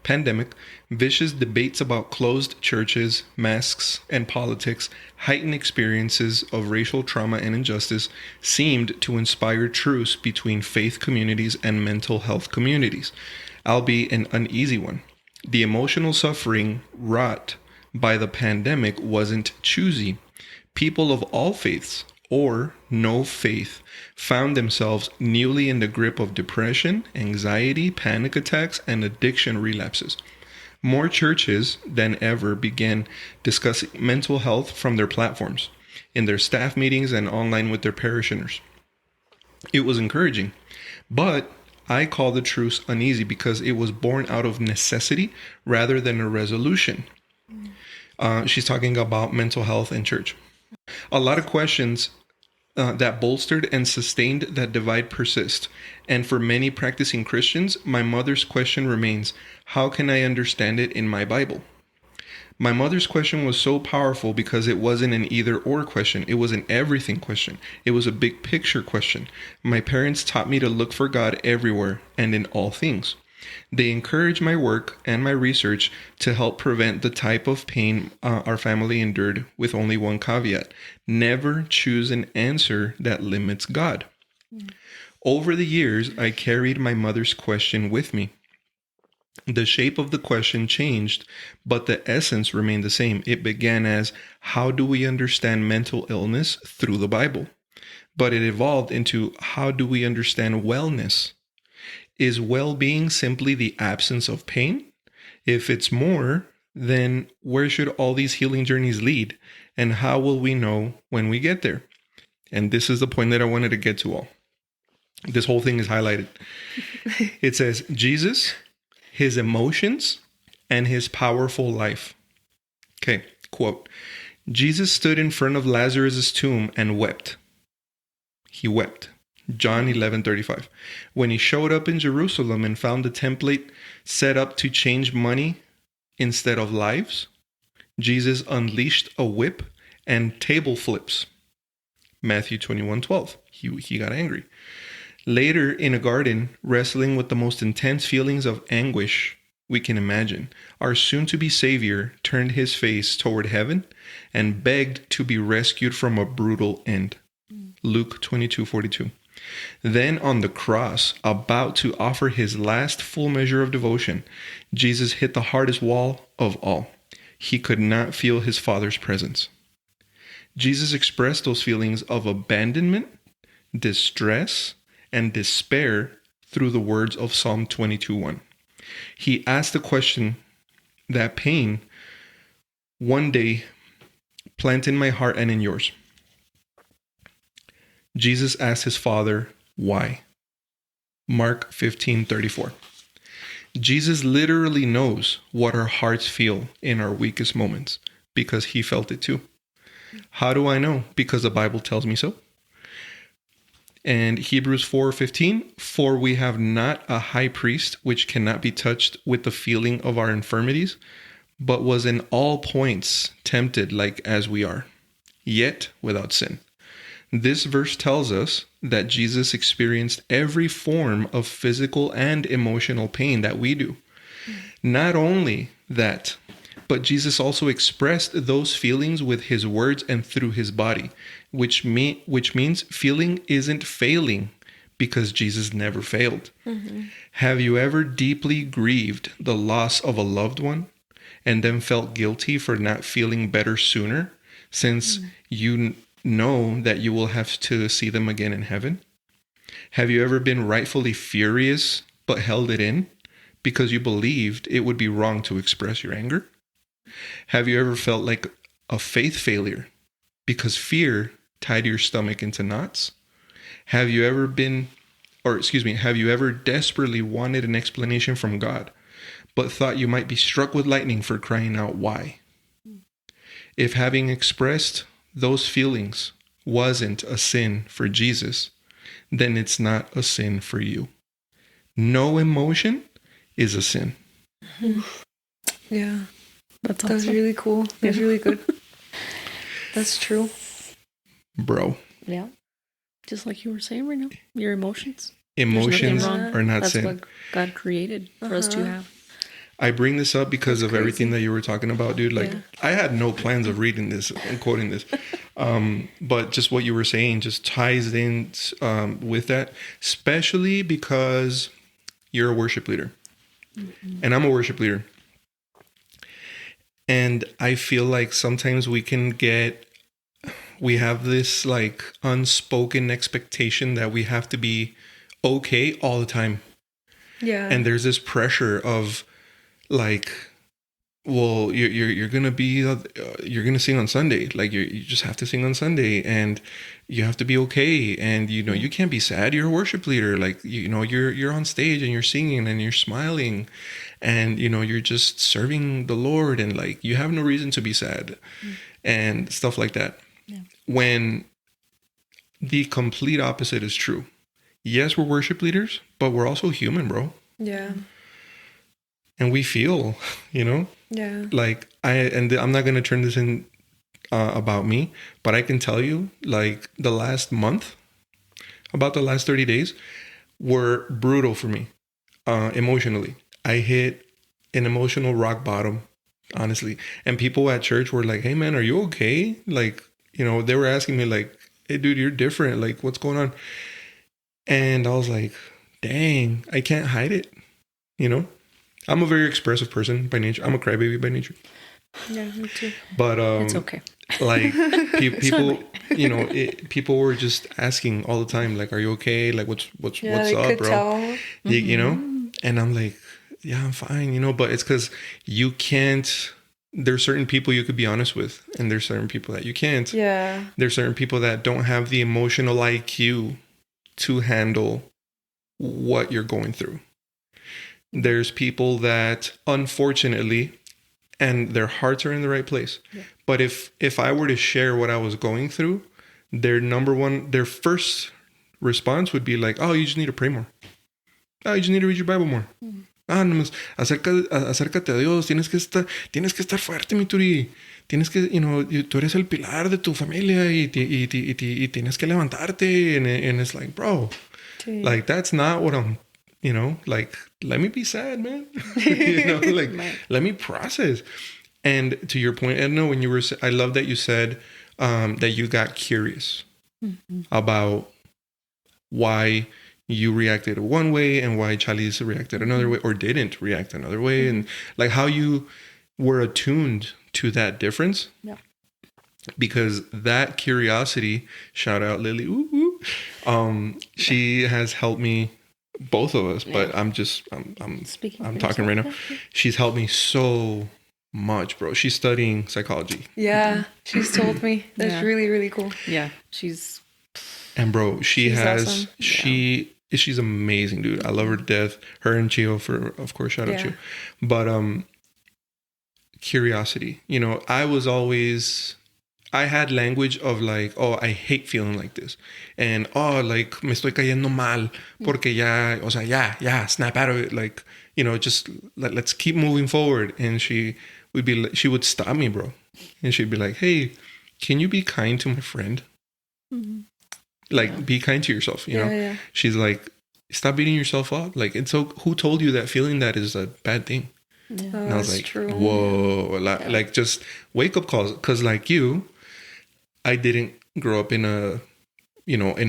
pandemic, vicious debates about closed churches, masks, and politics, heightened experiences of racial trauma and injustice seemed to inspire truce between faith communities and mental health communities, albeit an uneasy one. The emotional suffering wrought by the pandemic wasn't choosy. People of all faiths or no faith found themselves newly in the grip of depression, anxiety, panic attacks, and addiction relapses. More churches than ever began discussing mental health from their platforms, in their staff meetings and online with their parishioners. It was encouraging, but I call the truce uneasy because it was born out of necessity rather than a resolution. She's talking about mental health in church. A lot of questions that bolstered and sustained that divide persist. And for many practicing Christians, my mother's question remains, how can I understand it in my Bible? My mother's question was so powerful because it wasn't an either or question. It was an everything question. It was a big picture question. My parents taught me to look for God everywhere and in all things. They encouraged my work and my research to help prevent the type of pain our family endured, with only one caveat: never choose an answer that limits God. Over the years, I carried my mother's question with me. The shape of the question changed, but the essence remained the same. It began as, how do we understand mental illness through the Bible? But it evolved into, how do we understand wellness? Is well-being simply the absence of pain? If it's more, then where should all these healing journeys lead? And how will we know when we get there? And this is the point that I wanted to get to all. This whole thing is highlighted. It says, Jesus, his emotions, and his powerful life. Okay, quote, Jesus stood in front of Lazarus' tomb and wept. He wept. John 11:35. When he showed up in Jerusalem and found the template set up to change money instead of lives, Jesus unleashed a whip and table flips. Matthew 21:12. He got angry. Later, in a garden, wrestling with the most intense feelings of anguish we can imagine, our soon-to-be Savior turned his face toward heaven and begged to be rescued from a brutal end. Luke 22:42. Then on the cross, about to offer his last full measure of devotion, Jesus hit the hardest wall of all. He could not feel his Father's presence. Jesus expressed those feelings of abandonment, distress, and despair through the words of Psalm 22:1. He asked the question that pain One day, plant in my heart and in yours. Jesus asked his Father, why? Mark 15:34. Jesus literally knows what our hearts feel in our weakest moments because he felt it too. How do I know? Because the Bible tells me so. And Hebrews 4:15, for we have not a high priest which cannot be touched with the feeling of our infirmities, but was in all points tempted like as we are, yet without sin. This verse tells us that Jesus experienced every form of physical and emotional pain that we do. Not only that, but Jesus also expressed those feelings with his words and through his body, which means feeling isn't failing because Jesus never failed. Have you ever deeply grieved the loss of a loved one and then felt guilty for not feeling better sooner since you know that you will have to see them again in heaven? Have you ever been rightfully furious but held it in because you believed it would be wrong to express your anger? Have you ever felt like a faith failure because fear tied your stomach into knots? Have you ever desperately wanted an explanation from God, but thought you might be struck with lightning for crying out, why? If having expressed those feelings wasn't a sin for Jesus, then it's not a sin for you. No emotion is a sin. Yeah. That's That was awesome. really cool. That was really good. That's true. Bro, Yeah. Just like you were saying right now, your emotions. emotions There's nothing wrong. are not That's sin. what God created for us to have. I bring this up because That's of everything crazy. that you were talking about, dude. Like, Yeah. I had no plans of reading this and quoting this. But just what you were saying just ties in with that, especially because you're a worship leader. And I'm a worship leader. And I feel like sometimes we have this like unspoken expectation that we have to be okay all the time. Yeah. And there's this pressure of like, well, you're gonna be you're gonna sing on Sunday, like you just have to sing on Sunday, and you have to be okay, and you can't be sad. You're a worship leader, like you're on stage and you're singing and you're smiling, and you're just serving the Lord, and like you have no reason to be sad, and stuff like that. Yeah. When the complete opposite is true. Yes, we're worship leaders, but we're also human, bro. Yeah. And we feel, Yeah. like I'm not going to turn this in about me, but I can tell you like the last month, about the last 30 days were brutal for me emotionally. I hit an emotional rock bottom, honestly. And people at church were like, hey man, are you okay? Like, they were asking me like, hey dude, you're different. Like, what's going on? And I was like, dang, I can't hide it. I'm a very expressive person by nature. I'm a crybaby by nature. Yeah, me too. But It's okay. like people, people were just asking all the time, like, "Are you okay? Like, what's Yeah, what's they up, could bro?" tell. And I'm like, "Yeah, I'm fine," But it's because you can't. There's certain people you could be honest with, and there's certain people that you can't. Yeah. There's certain people that don't have the emotional IQ to handle what you're going through. There's people that, unfortunately, and their hearts are in the right place. Yeah. But if I were to share what I was going through, their first response would be like, oh, you just need to pray more. Oh, you just need to read your Bible more. Nomás acércate a Dios. Tienes que estar fuerte, mi Turi. Tienes que, tú eres el pilar de tu familia y tienes que levantarte. And it's like, bro, like, that's not what I'm, like, let me be sad, man. Like, let me process. And to your point, Edna, when I love that you said that you got curious about why you reacted one way and why Chalice reacted another way or didn't react another way. And like how you were attuned to that difference. Yeah. Because that curiosity, shout out Lily, ooh, she has helped me, both of us, but I'm talking right now. She's helped me so much, bro. She's studying psychology. Yeah, she's told me. That's really, really cool. Yeah, she's... And bro, she's awesome. she's amazing, dude. I love her to death. Her and Chio, for of course, shout out to you. But curiosity. You know, I had language of like, oh, I hate feeling like this. And oh, like me estoy cayendo mal porque ya, o sea, ya, snap out of it. Like, you know, just let's keep moving forward. And she would stop me, bro. And she'd be like, hey, can you be kind to my friend? Mm-hmm. Like, be kind to yourself, you know? Yeah. She's like, stop beating yourself up. Like, and so who told you that feeling that is a bad thing? Yeah. And I was like, true. Whoa. Like, just wake up calls. Because like you, I didn't grow up in a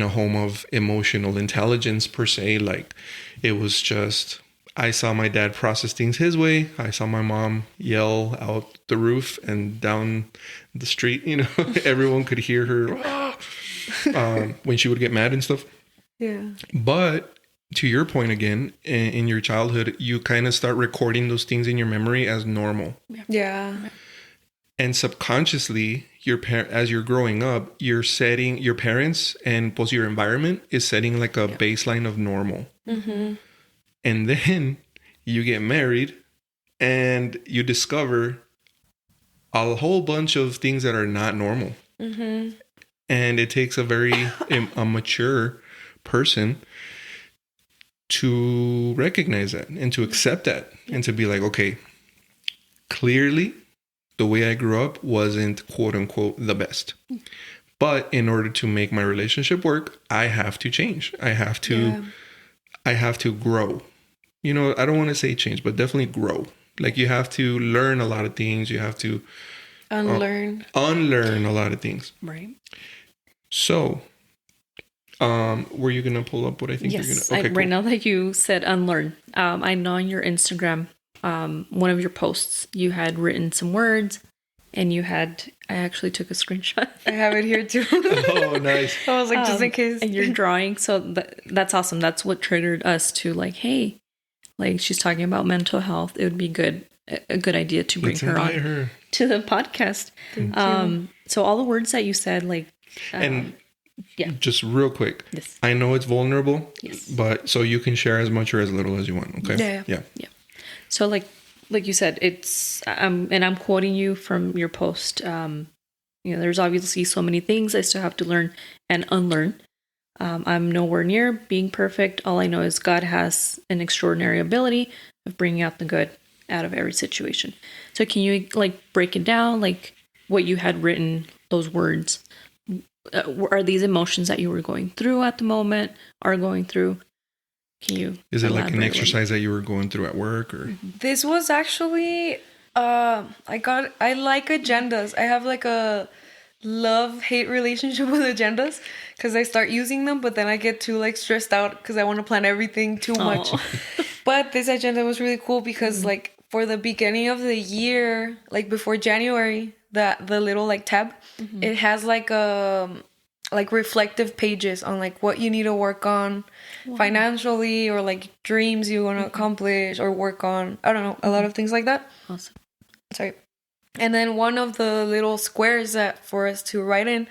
home of emotional intelligence per se. Like, it was just, I saw my dad process things his way. I saw my mom yell out the roof and down the street, you know, everyone could hear her when she would get mad and stuff. Yeah. But to your point again, in your childhood, you kind of start recording those things in your memory as normal. Yeah. And subconsciously, as you're growing up, you're setting your parents and plus your environment is setting like a baseline of normal. Mm-hmm. And then you get married and you discover a whole bunch of things that are not normal. Mm-hmm. And it takes a very a mature person to recognize that and to accept that and to be like, okay, clearly the way I grew up wasn't quote unquote the best. But in order to make my relationship work, I have to change. I have to grow. You know, I don't want to say change, but definitely grow. Like, you have to learn a lot of things. You have to unlearn a lot of things. Right. So, were you going to pull up what I think you're going to... Okay, cool. Right now that you said unlearn, I know on your Instagram, one of your posts, you had written some words and I actually took a screenshot. I have it here too. Oh, nice. I was like, just in case. And you're drawing. So that's awesome. That's what triggered us to like, hey, like, she's talking about mental health. It would be a good idea to bring her on to the podcast. So all the words that you said, like, and just real quick, yes. I know it's vulnerable, yes, but so you can share as much or as little as you want. Okay. Yeah. So like you said, it's and I'm quoting you from your post. There's obviously so many things I still have to learn and unlearn. I'm nowhere near being perfect. All I know is God has an extraordinary ability of bringing out the good out of every situation. So can you like break it down, like what you had written, those words? Are these emotions that you were going through at the moment, are going through? Can you? Is it like an exercise that you were going through at work, or? This was actually, I like agendas. I have like a love-hate relationship with agendas because I start using them, but then I get too like stressed out because I want to plan everything too much. But this agenda was really cool because like for the beginning of the year, like before January, the little like tab, it has like like reflective pages on like what you need to work on financially, or like dreams you want to accomplish or work on. I don't know, a lot of things like that. Awesome. Sorry. And then one of the little squares that for us to write in,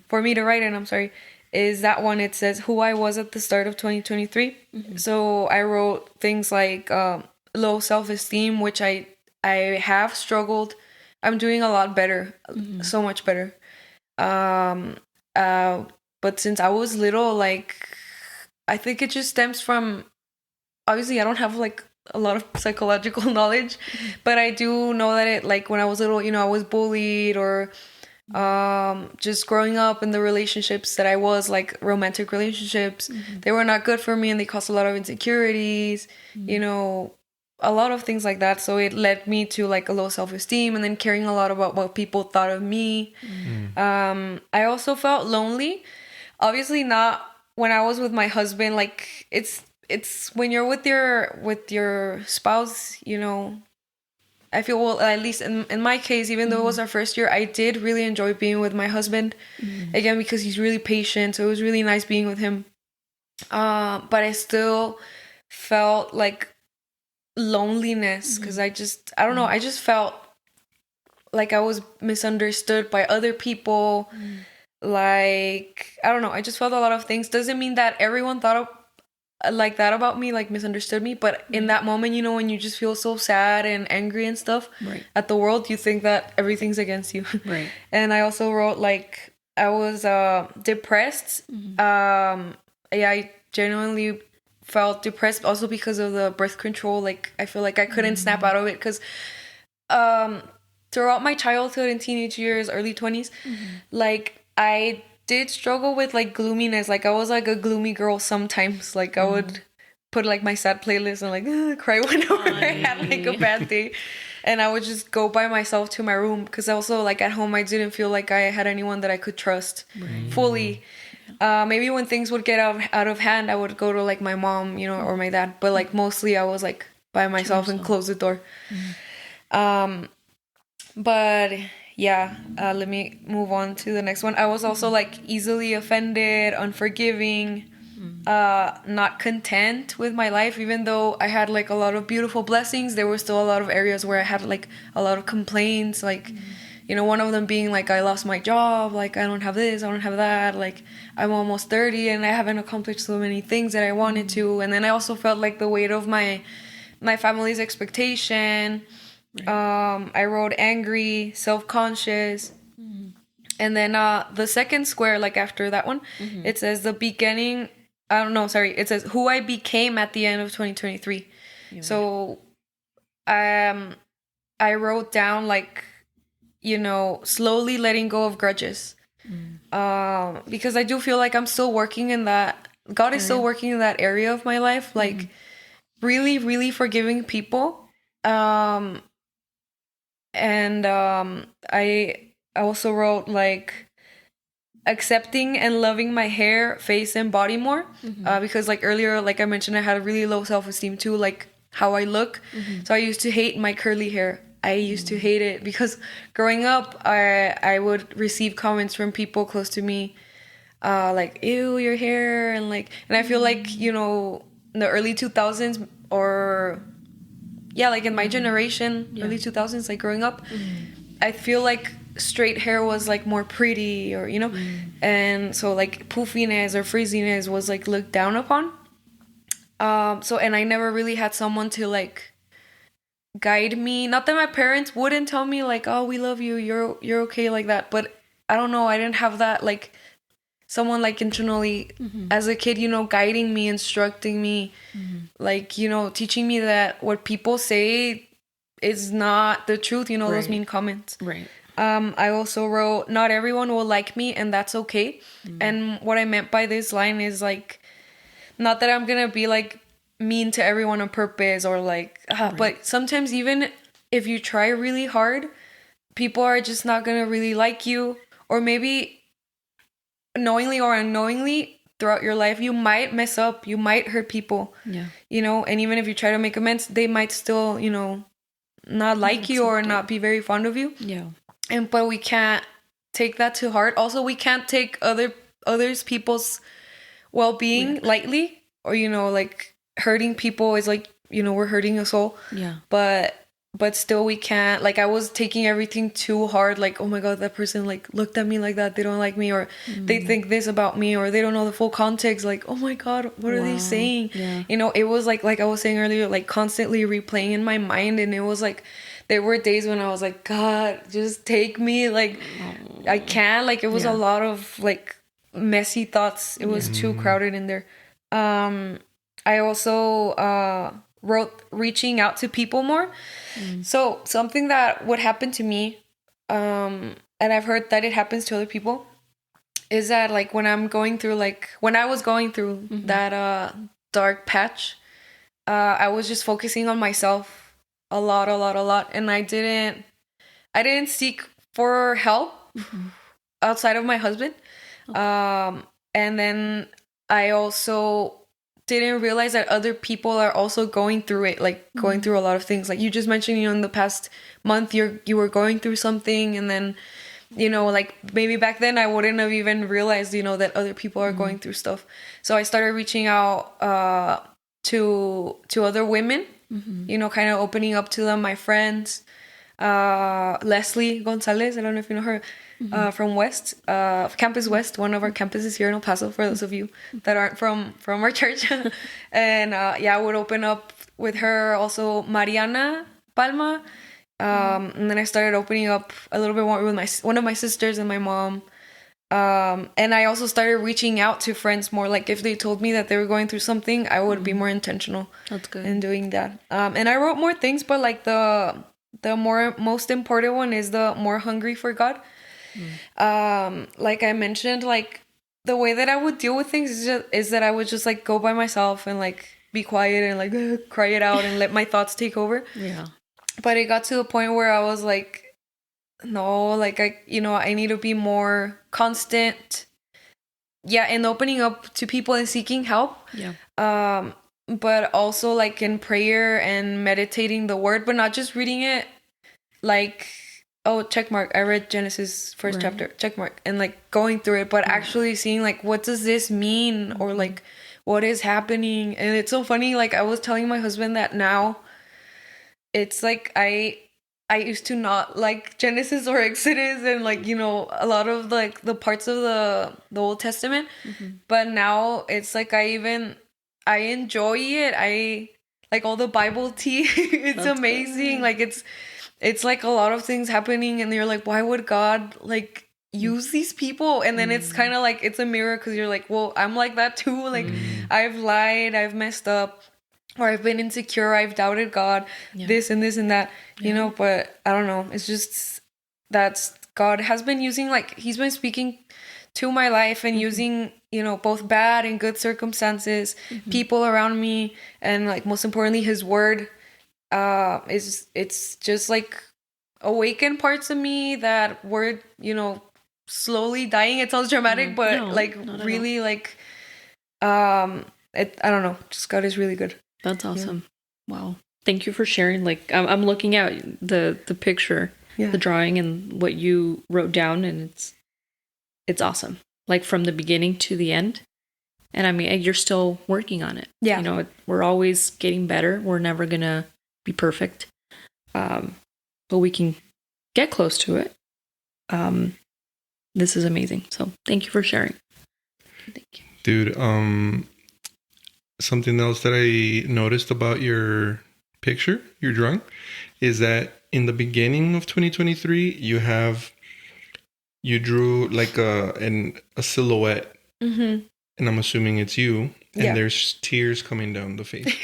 for me to write in, I'm sorry, is that one. It says who I was at the start of 2023. So I wrote things like low self-esteem, which I have struggled. I'm doing a lot better, so much better. But since I was little, like, I think it just stems from, obviously I don't have like a lot of psychological knowledge, but I do know that it, like, when I was little, I was bullied, or just growing up in the relationships that I was, like romantic relationships, they were not good for me and they caused a lot of insecurities, a lot of things like that. So it led me to like a low self-esteem and then caring a lot about what people thought of me. I also felt lonely. Obviously not when I was with my husband. Like it's when you're with your spouse, I feel, well, at least in my case, even though it was our first year, I did really enjoy being with my husband. Again, because he's really patient. So it was really nice being with him. But I still felt like loneliness because I don't know, I just felt like I was misunderstood by other people. Like, I don't know, I just felt a lot of things. Doesn't mean that everyone thought of, like that about me, like misunderstood me, but in that moment, you know, when you just feel so sad and angry and stuff at the world, you think that everything's against you. Right. And I also wrote, like, I was depressed. Yeah, I genuinely felt depressed also because of the birth control. Like, I feel like I couldn't snap out of it because throughout my childhood and teenage years, early 20s, like, I did struggle with, like, gloominess. Like, I was, like, a gloomy girl sometimes. Like, I would put, like, my sad playlist and, like, cry whenever I had, like, a bad day. And I would just go by myself to my room because also, like, at home, I didn't feel like I had anyone that I could trust fully. Maybe when things would get out of hand, I would go to, like, my mom, you know, or my dad. But, like, mostly I was, like, by myself and close the door. But yeah, let me move on to the next one. I was also, like, easily offended, unforgiving, not content with my life. Even though I had, like, a lot of beautiful blessings, there were still a lot of areas where I had, like, a lot of complaints. Like, you know, one of them being, like, I lost my job, like, I don't have this, I don't have that, like, I'm almost 30 and I haven't accomplished so many things that I wanted to. And then I also felt like the weight of my family's expectation. I wrote angry, self-conscious. And then the second square, like, after that one, it says the beginning, I don't know, sorry, it says who I became at the end of 2023. So I wrote down, like, you know, slowly letting go of grudges. Because I do feel like I'm still working in that, God is still working in that area of my life, like, really, really forgiving people. And I also wrote, like, accepting and loving my hair, face, and body more. Because, like, earlier, like I mentioned, I had a really low self-esteem too, like how I look. So I used to hate my curly hair. I used to hate it because growing up, I would receive comments from people close to me, like, ew, your hair, and, like, and I feel like, you know, in the early 2000s, or yeah, like, in my generation, early 2000s, like, growing up, I feel like straight hair was, like, more pretty, or, you know, and so, like, poofiness or frizziness was, like, looked down upon. So, and I never really had someone to, like, guide me. Not that my parents wouldn't tell me, like, oh, we love you, you're okay, like that, but I don't know, I didn't have that, like, someone, like, internally as a kid, you know, guiding me, instructing me, like, you know, teaching me that what people say is not the truth, you know, those mean comments. Right. I also wrote, not everyone will like me, and that's okay. And what I meant by this line is, like, not that I'm gonna be, like, mean to everyone on purpose, or, like, but sometimes even if you try really hard, people are just not gonna really like you, or maybe knowingly or unknowingly throughout your life, you might mess up, you might hurt people, you know, and even if you try to make amends, they might still, you know, not like you or not be very fond of you. But we can't take that to heart. Also, we can't take others people's well-being lightly, or, you know, like, hurting people is, like, you know, we're hurting a soul. But still, we can't, like, I was taking everything too hard, like, oh my god, that person, like, looked at me like that, they don't like me, or they think this about me, or they don't know the full context, like, oh my god, what are they saying? You know, it was like I was saying earlier, like, constantly replaying in my mind. And it was like, there were days when I was like, God, just take me, like, I can't, like, it was a lot of, like, messy thoughts. It was too crowded in there. I also wrote reaching out to people more. So something that would happen to me, and I've heard that it happens to other people, is that, like, when I'm going through, like, when I was going through that dark patch, I was just focusing on myself a lot, and I didn't seek for help outside of my husband. And then I also didn't realize that other people are also going through it, like, going through a lot of things. Like you just mentioned, you know, in the past month, you were going through something, and then, you know, like, maybe back then I wouldn't have even realized, you know, that other people are going through stuff. So I started reaching out to other women, you know, kind of opening up to them, my friends, Leslie Gonzalez. I don't know if you know her. From West, Campus West, one of our campuses here in El Paso, for those of you that aren't from our church. And I would open up with her. Also, Mariana Palma. And then I started opening up a little bit more with one of my sisters and my mom. And I also started reaching out to friends more. Like if they told me that they were going through something, I would be more intentional. That's good. In doing that. And I wrote more things, but like the most important one is the more hungry for God. Like I mentioned, like the way that I would deal with things is that I would just like go by myself and like be quiet and like cry it out and let my thoughts take over. Yeah. But it got to a point where I was like, no, like I need to be more constant. Yeah, and opening up to people and seeking help. Yeah. But also like in prayer and meditating the word, but not just reading it like, oh, check mark, I read Genesis first chapter, check mark, and like going through it, but actually seeing like, what does this mean? Or like, what is happening? And it's so funny, like I was telling my husband that now it's like I used to not like Genesis or Exodus and like, a lot of like the parts of the Old Testament. But now it's like I enjoy it. I like all the Bible tea. It's That's amazing. Good. Like it's like a lot of things happening and you're like, why would God like use these people? And then it's kind of like it's a mirror because you're like, well, I'm like that too. Like I've lied, I've messed up, or I've been insecure, I've doubted God, this and this and that, but I don't know. It's just that's God has been using, like he's been speaking to my life and using, both bad and good circumstances, people around me, and like most importantly, his word it's just like awakened parts of me that were, slowly dying. It sounds dramatic, but really like I don't know, just God is really good. That's awesome. Yeah. Wow. Thank you for sharing. Like I'm looking at the picture, the drawing and what you wrote down, and it's awesome. Like from the beginning to the end. And I mean, you're still working on it. Yeah. We're always getting better. We're never going to be perfect. But we can get close to it. This is amazing. So thank you for sharing. Thank you. Dude, something else that I noticed about your picture, your drawing, is that in the beginning of 2023, you drew like a silhouette, and I'm assuming it's you, and there's tears coming down the face.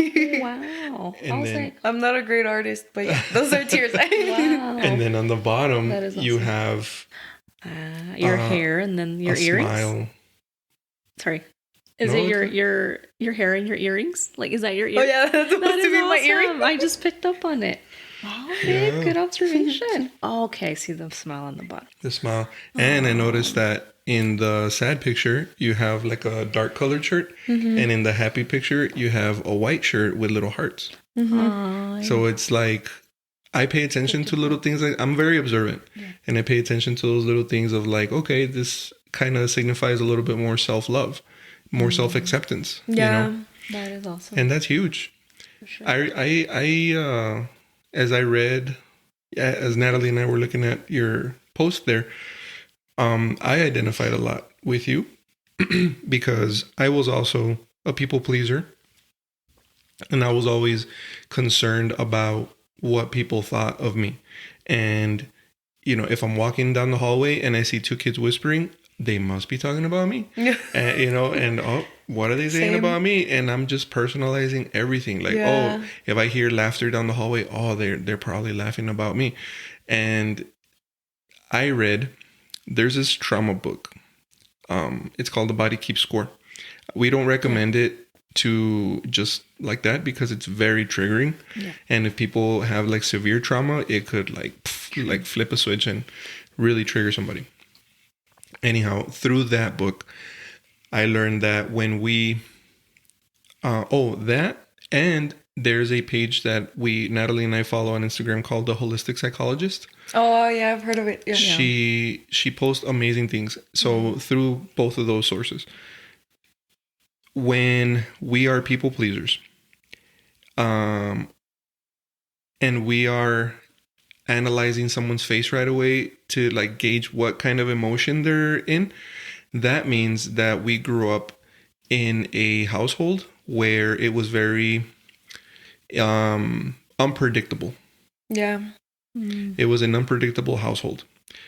Wow. And then, I'm not a great artist, but yeah, those are tears. Wow. And then on the bottom, awesome. You have your hair and then your earrings. Smile. Sorry. Is it your hair and your earrings? Like, is that your ear? Oh, yeah, that's supposed to be awesome. My earring. I just picked up on it. Oh, okay, good observation. Oh, okay, I see the smile on the bottom. The smile. And I noticed that in the sad picture, you have like a dark colored shirt. And in the happy picture, you have a white shirt with little hearts. So it's like, I pay attention to little things. I'm very observant. And I pay attention to those little things of like, okay, this kind of signifies a little bit more self-love, more self-acceptance. Yeah. That is awesome. And that's huge. For sure. I as I read, as Natalie and I were looking at your post there, I identified a lot with you because I was also a people pleaser. And I was always concerned about what people thought of me. And, if I'm walking down the hallway and I see two kids whispering, they must be talking about me. And, what are they saying about me? And I'm just personalizing everything. Like, if I hear laughter down the hallway, they're probably laughing about me. And I read, there's this trauma book. It's called The Body Keeps Score. We don't recommend it to just like that because it's very triggering. And if people have like severe trauma, it could like flip a switch and really trigger somebody. Anyhow, through that book, I learned that when we, and there's a page that Natalie and I follow on Instagram called The Holistic Psychologist. Oh yeah, I've heard of it. Yeah. She posts amazing things. So through both of those sources, when we are people pleasers, and we are analyzing someone's face right away to like gauge what kind of emotion they're in, that means that we grew up in a household where it was very unpredictable. Yeah. It was an unpredictable household.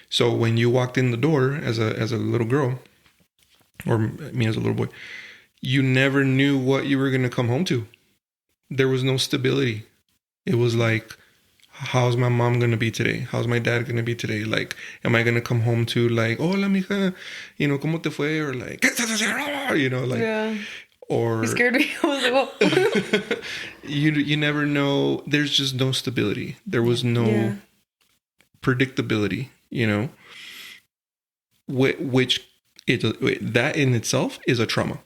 So when you walked in the door as a little girl, or me as a little boy, you never knew what you were going to come home to. There was no stability. It was like, how's my mom going to be today? How's my dad going to be today? Like, am I going to come home to like, hola, mija, you know, ¿cómo te fue? Or like, you know, like, Yeah. or You scared me. I was like, oh. you never know. There's just no stability. There was no predictability, you know, which that in itself is a trauma.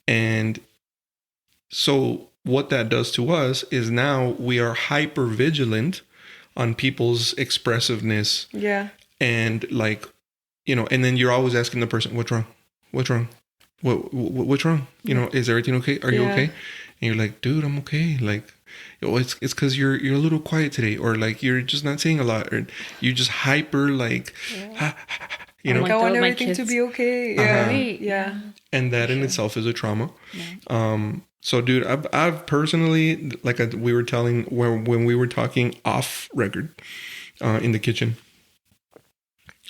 And so what that does to us is now we are hyper vigilant on people's expressiveness. Yeah. And like, you know, and then you're always asking the person, what's wrong? What's wrong? What's wrong? You know, is everything okay? Are you okay? And you're like, dude, I'm okay. Like, oh, it's because you're a little quiet today, or like you're just not saying a lot, or you just hyper like, you know. Like, I want everything to be okay. Yeah. Yeah. And that in itself is a trauma. So, dude, I've personally, like we were telling when we were talking off record in the kitchen,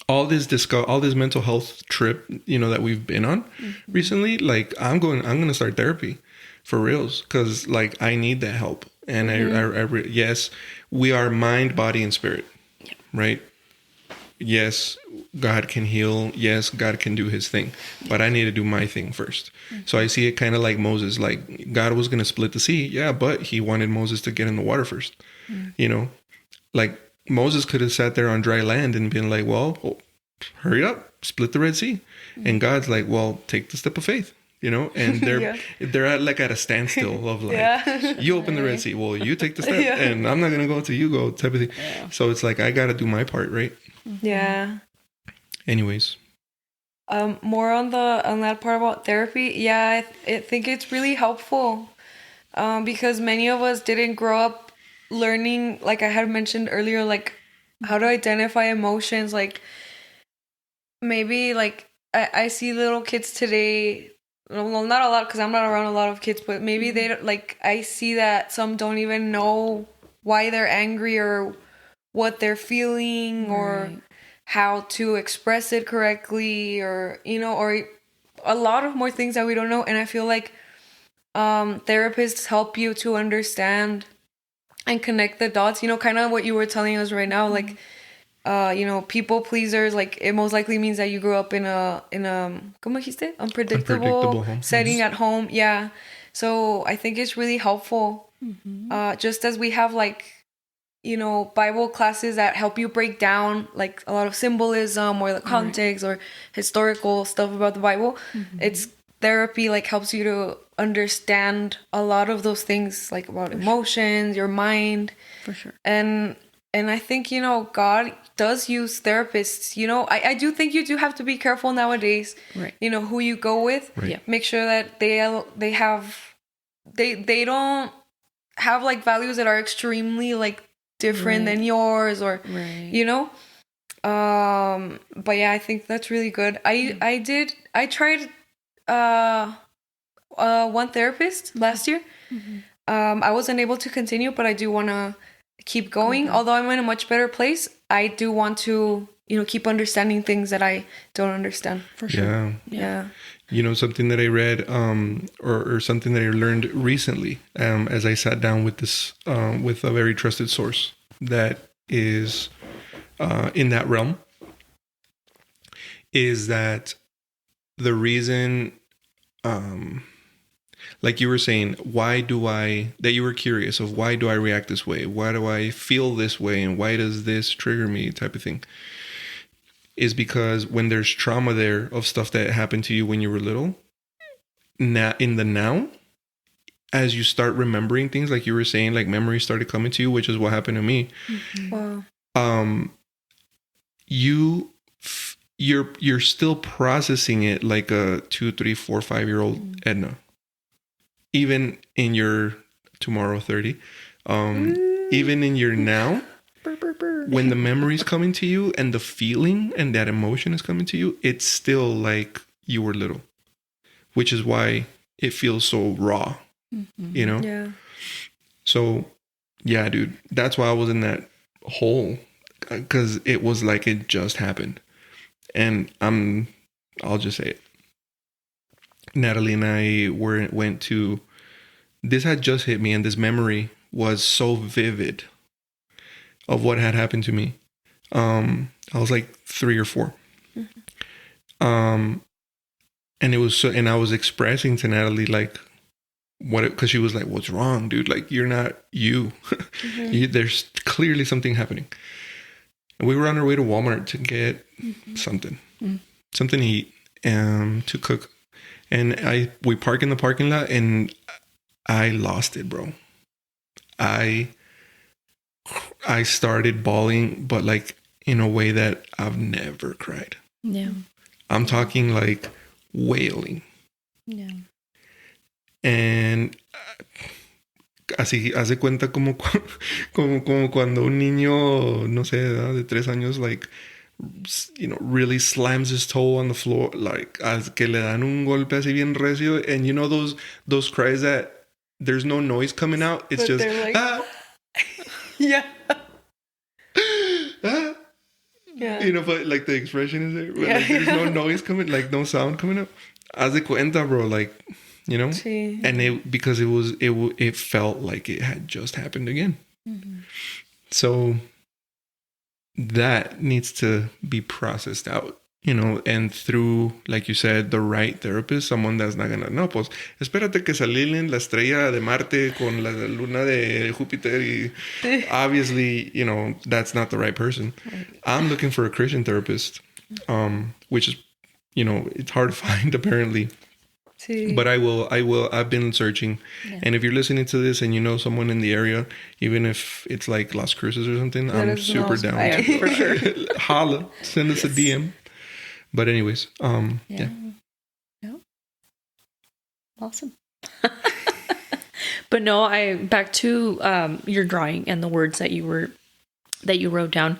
all this mental health trip, you know, that we've been on recently, like I'm going to start therapy for reals, because like I need that help. And yes, we are mind, body, and spirit, right? Yes, God can heal. Yes, God can do his thing, but I need to do my thing first. So I see it kind of like Moses, like God was going to split the sea. Yeah, but he wanted Moses to get in the water first. You know, like Moses could have sat there on dry land and been like, well, hurry up, split the Red Sea. And God's like, well, take the step of faith. You know, and they're at a standstill of like, you open the Red Sea, well, you take the step, and I'm not gonna go till you go, type of thing. So it's like I gotta do my part, right? Yeah. Anyways, more on that part about therapy. Yeah, I think it's really helpful, because many of us didn't grow up learning, like I had mentioned earlier, like how to identify emotions. Like maybe like I see little kids today. Well, not a lot, because I'm not around a lot of kids, but maybe they don't, like, I see that some don't even know why they're angry or what they're feeling or how to express it correctly, or, you know, or a lot of more things that we don't know. And I feel like therapists help you to understand and connect the dots, you know, kind of what you were telling us right now, like, you know, people pleasers, like it most likely means that you grew up in a ¿cómo dijiste? Unpredictable setting at home. Yeah. So I think it's really helpful. Just as we have like, you know, Bible classes that help you break down like a lot of symbolism or the context or historical stuff about the Bible. It's therapy like helps you to understand a lot of those things, like about emotions, your mind. For sure. And I think, you know, God does use therapists. You know, I do think you do have to be careful nowadays, you know, who you go with. Make sure that they don't have like values that are extremely like different than yours, or, you know. But yeah, I think that's really good. I tried one therapist last year. I wasn't able to continue, but I do want to keep going. Although I'm in a much better place, I do want to, you know, keep understanding things that I don't understand. For sure. Yeah. You know, something that I read, or something that I learned recently, as I sat down with this, with a very trusted source that is in that realm, is that the reason, like you were saying, that you were curious of why do I react this way? Why do I feel this way? And why does this trigger me, type of thing? Is because when there's trauma there of stuff that happened to you when you were little, in the now, as you start remembering things, like you were saying, like memories started coming to you, which is what happened to me. Wow. You're still processing it like a 2, 3, 4, 5-year-old Edna. Even in your tomorrow 30, even in your now, when the memory is coming to you and the feeling and that emotion is coming to you, it's still like you were little, which is why it feels so raw, you know? Yeah. So, yeah, dude, that's why I was in that hole, because it was like it just happened. And I'll just say it. Natalie and I went to, this had just hit me, and this memory was so vivid of what had happened to me. I was like 3 or 4. And it was so, and I was expressing to Natalie like because she was like, "What's wrong, dude? Like, you're not you. There's clearly something happening." And we were on our way to Walmart to get something to eat, to cook. And we park in the parking lot, and I lost it, bro. I started bawling, but like in a way that I've never cried. Yeah. I'm talking like wailing. Yeah. And así hace cuenta como cuando un niño, no sé, de 3 años, like, you know, really slams his toe on the floor, like, que le dan un golpe así bien recio, and you know those cries that there's no noise coming out, it's But just like, yeah. Yeah. You know, but like the expression is there, but like, there's no noise coming, like no sound coming up. Haz de cuenta, bro, like, you know, Sí. and because it felt like it had just happened again. So that needs to be processed out, you know, and through, like you said, the right therapist, someone that's not gonna, no, pues espérate que salilen la estrella de Marte con la luna de Júpiter, y obviously, you know, that's not the right person. Right. I'm looking for a Christian therapist, which is, you know, it's hard to find apparently. Sí. But I've been searching. Yeah. And if you're listening to this and you know someone in the area, even if it's like Las Cruces or something, I'm super down. For sure. Holla, send us a DM. But anyways, yeah. Awesome. But no, back to your drawing and the words that you wrote down.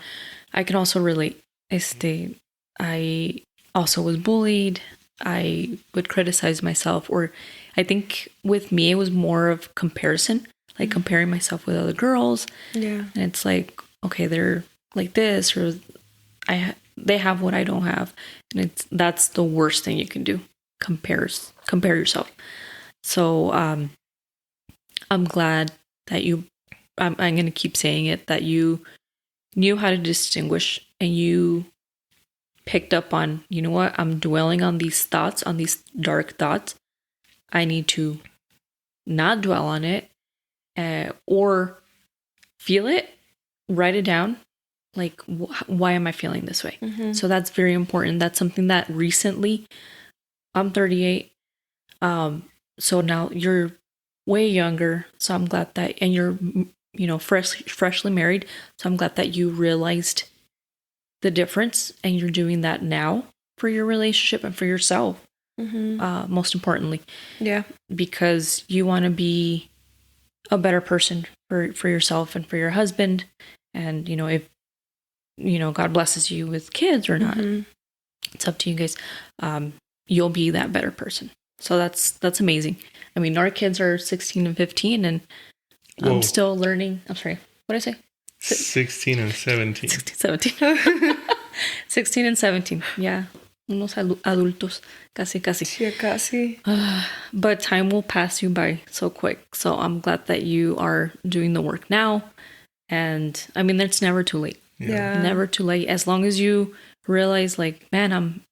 I can also relate. I also was bullied. I would criticize myself, or I think with me it was more of comparison, like comparing myself with other girls. Yeah. And it's like, okay, they're like this, or they have what I don't have. And that's the worst thing you can do. Compare yourself. So I'm glad that I'm going to keep saying it, that you knew how to distinguish, and you picked up on, you know what, I'm dwelling on these thoughts, on these dark thoughts. I need to not dwell on it, or feel it, write it down. Like, why am I feeling this way? So that's very important. That's something that recently, I'm 38. So now you're way younger. So I'm glad that, and you're, you know, freshly married. So I'm glad that you realized the difference, and you're doing that now for your relationship and for yourself. Most importantly, yeah, because you want to be a better person for yourself and for your husband. And you know, if you know God blesses you with kids or not, it's up to you guys. You'll be that better person. So that's amazing. I mean, our kids are 16 and 15, and I'm still learning. I'm sorry, what did I say? 16 and 17. 16 and 17. Yeah. Unos adultos. Casi. Yeah, casi. But time will pass you by so quick. So I'm glad that you are doing the work now. And I mean, it's never too late. Yeah. Never too late. As long as you realize, like, man,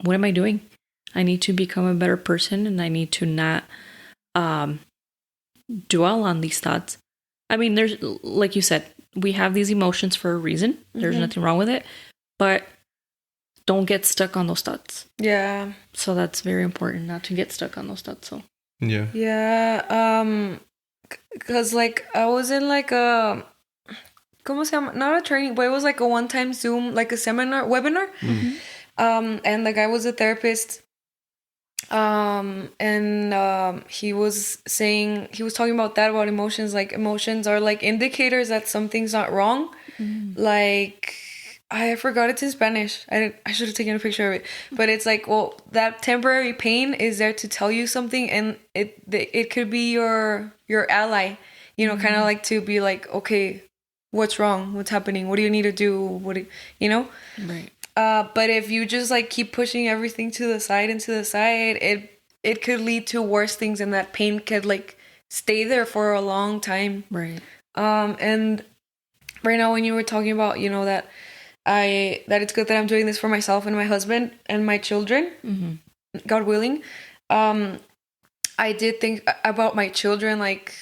what am I doing? I need to become a better person, and I need to not dwell on these thoughts. I mean, there's, like you said, we have these emotions for a reason. There's nothing wrong with it, but don't get stuck on those thoughts. Yeah. So that's very important, not to get stuck on those thoughts. So. Yeah. Yeah. Because like I was in like a, ¿cómo se llama? Not a training, but it was like a one-time Zoom, like a webinar. And the guy was a therapist. And he was talking about emotions. Like, emotions are like indicators that something's not wrong. like, I forgot it's in Spanish. I should have taken a picture of it. But it's like, well, that temporary pain is there to tell you something, and it could be your ally, you know, kind of like to be like, okay, what's wrong? What's happening? What do you need to do? You know? Right. But if you just like keep pushing everything to the side and to the side, it could lead to worse things, and that pain could like stay there for a long time. Right. And right now when you were talking about, you know, that it's good that I'm doing this for myself and my husband and my children, God willing. I did think about my children, like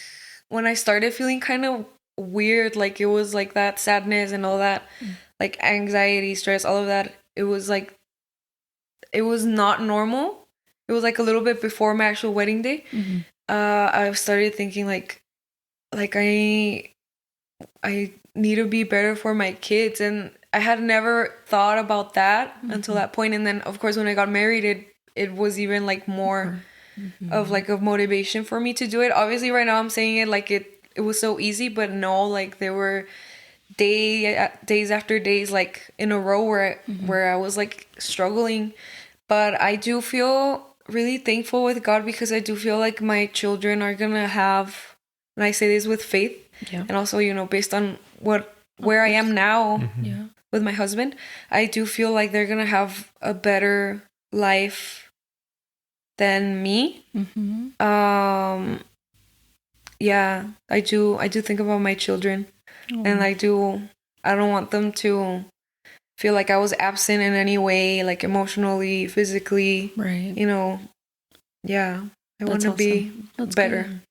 when I started feeling kind of weird, like it was like that sadness and all that, like anxiety, stress, all of that. It was like, it was not normal. It was like a little bit before my actual wedding day. I started thinking like I need to be better for my kids, and I had never thought about that until that point. And then of course when I got married, it was even like more of like a motivation for me to do it. Obviously right now I'm saying it like it was so easy, but no, like there were days after days like in a row where I was like struggling. But I do feel really thankful with God, because I do feel like my children are gonna have, and I say this with faith, and also, you know, based on where I am now with my husband, I do feel like they're gonna have a better life than me. Yeah, I do think about my children, and I don't want them to feel like I was absent in any way, like emotionally, physically, right? You know, yeah, I want to be better. Good.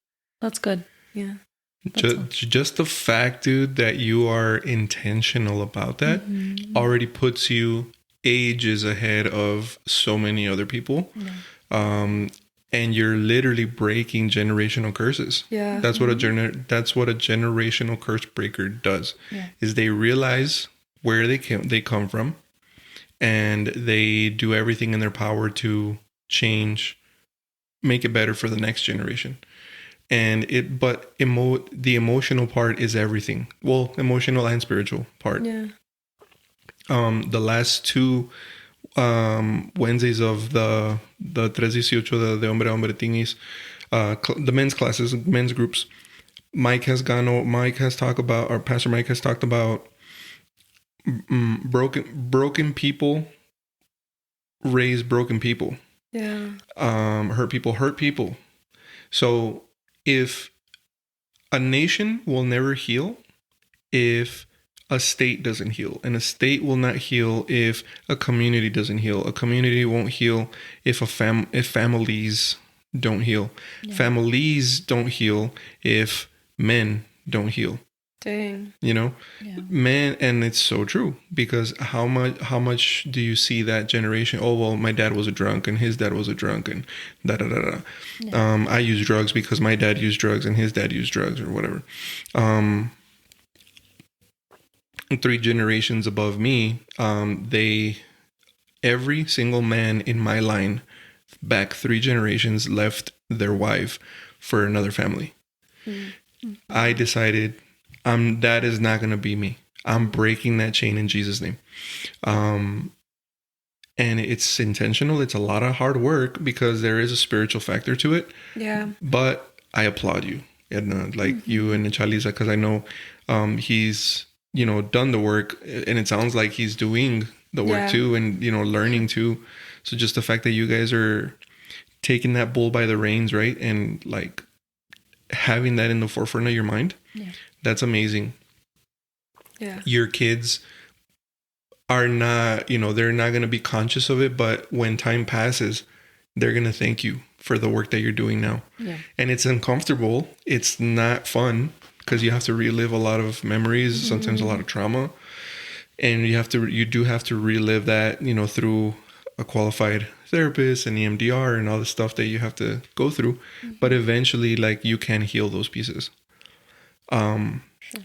That's good. Yeah. Just the fact, dude, that you are intentional about that already puts you ages ahead of so many other people. And you're literally breaking generational curses. Yeah. That's what a generational curse breaker does. Is they realize where they come from, and they do everything in their power to make it better for the next generation. And the emotional part is everything. Well, emotional and spiritual part. Yeah. The last two Wednesdays of the 318 de Hombre a Hombre thingies, the men's classes, men's groups, Pastor Mike has talked about broken people raise broken people. Yeah. Hurt people. So if a nation will never heal if a state doesn't heal, and a state will not heal if a community doesn't heal. A community won't heal if families don't heal. Families don't heal if men don't heal. Dang. You know, man, and it's so true, because how much do you see that generation? Oh, well, my dad was a drunk and his dad was a drunk and da da da da. I use drugs because my dad used drugs and his dad used drugs, or whatever. 3 generations above me, every single man in my line back 3 generations left their wife for another family. I decided that is not going to be me. I'm breaking that chain in Jesus' name. And it's intentional. It's a lot of hard work, because there is a spiritual factor to it. Yeah. But I applaud you, Edna, like you and Chalisa, because I know he's, you know, done the work, and it sounds like he's doing the work too, and, you know, learning too. So just the fact that you guys are taking that bull by the reins, right? And like having that in the forefront of your mind. That's amazing. Yeah. Your kids are not, you know, they're not going to be conscious of it, but when time passes, they're going to thank you for the work that you're doing now. And it's uncomfortable. It's not fun, because you have to relive a lot of memories, sometimes a lot of trauma. And you do have to relive that, you know, through a qualified therapist and EMDR and all the stuff that you have to go through. But eventually, like, you can heal those pieces.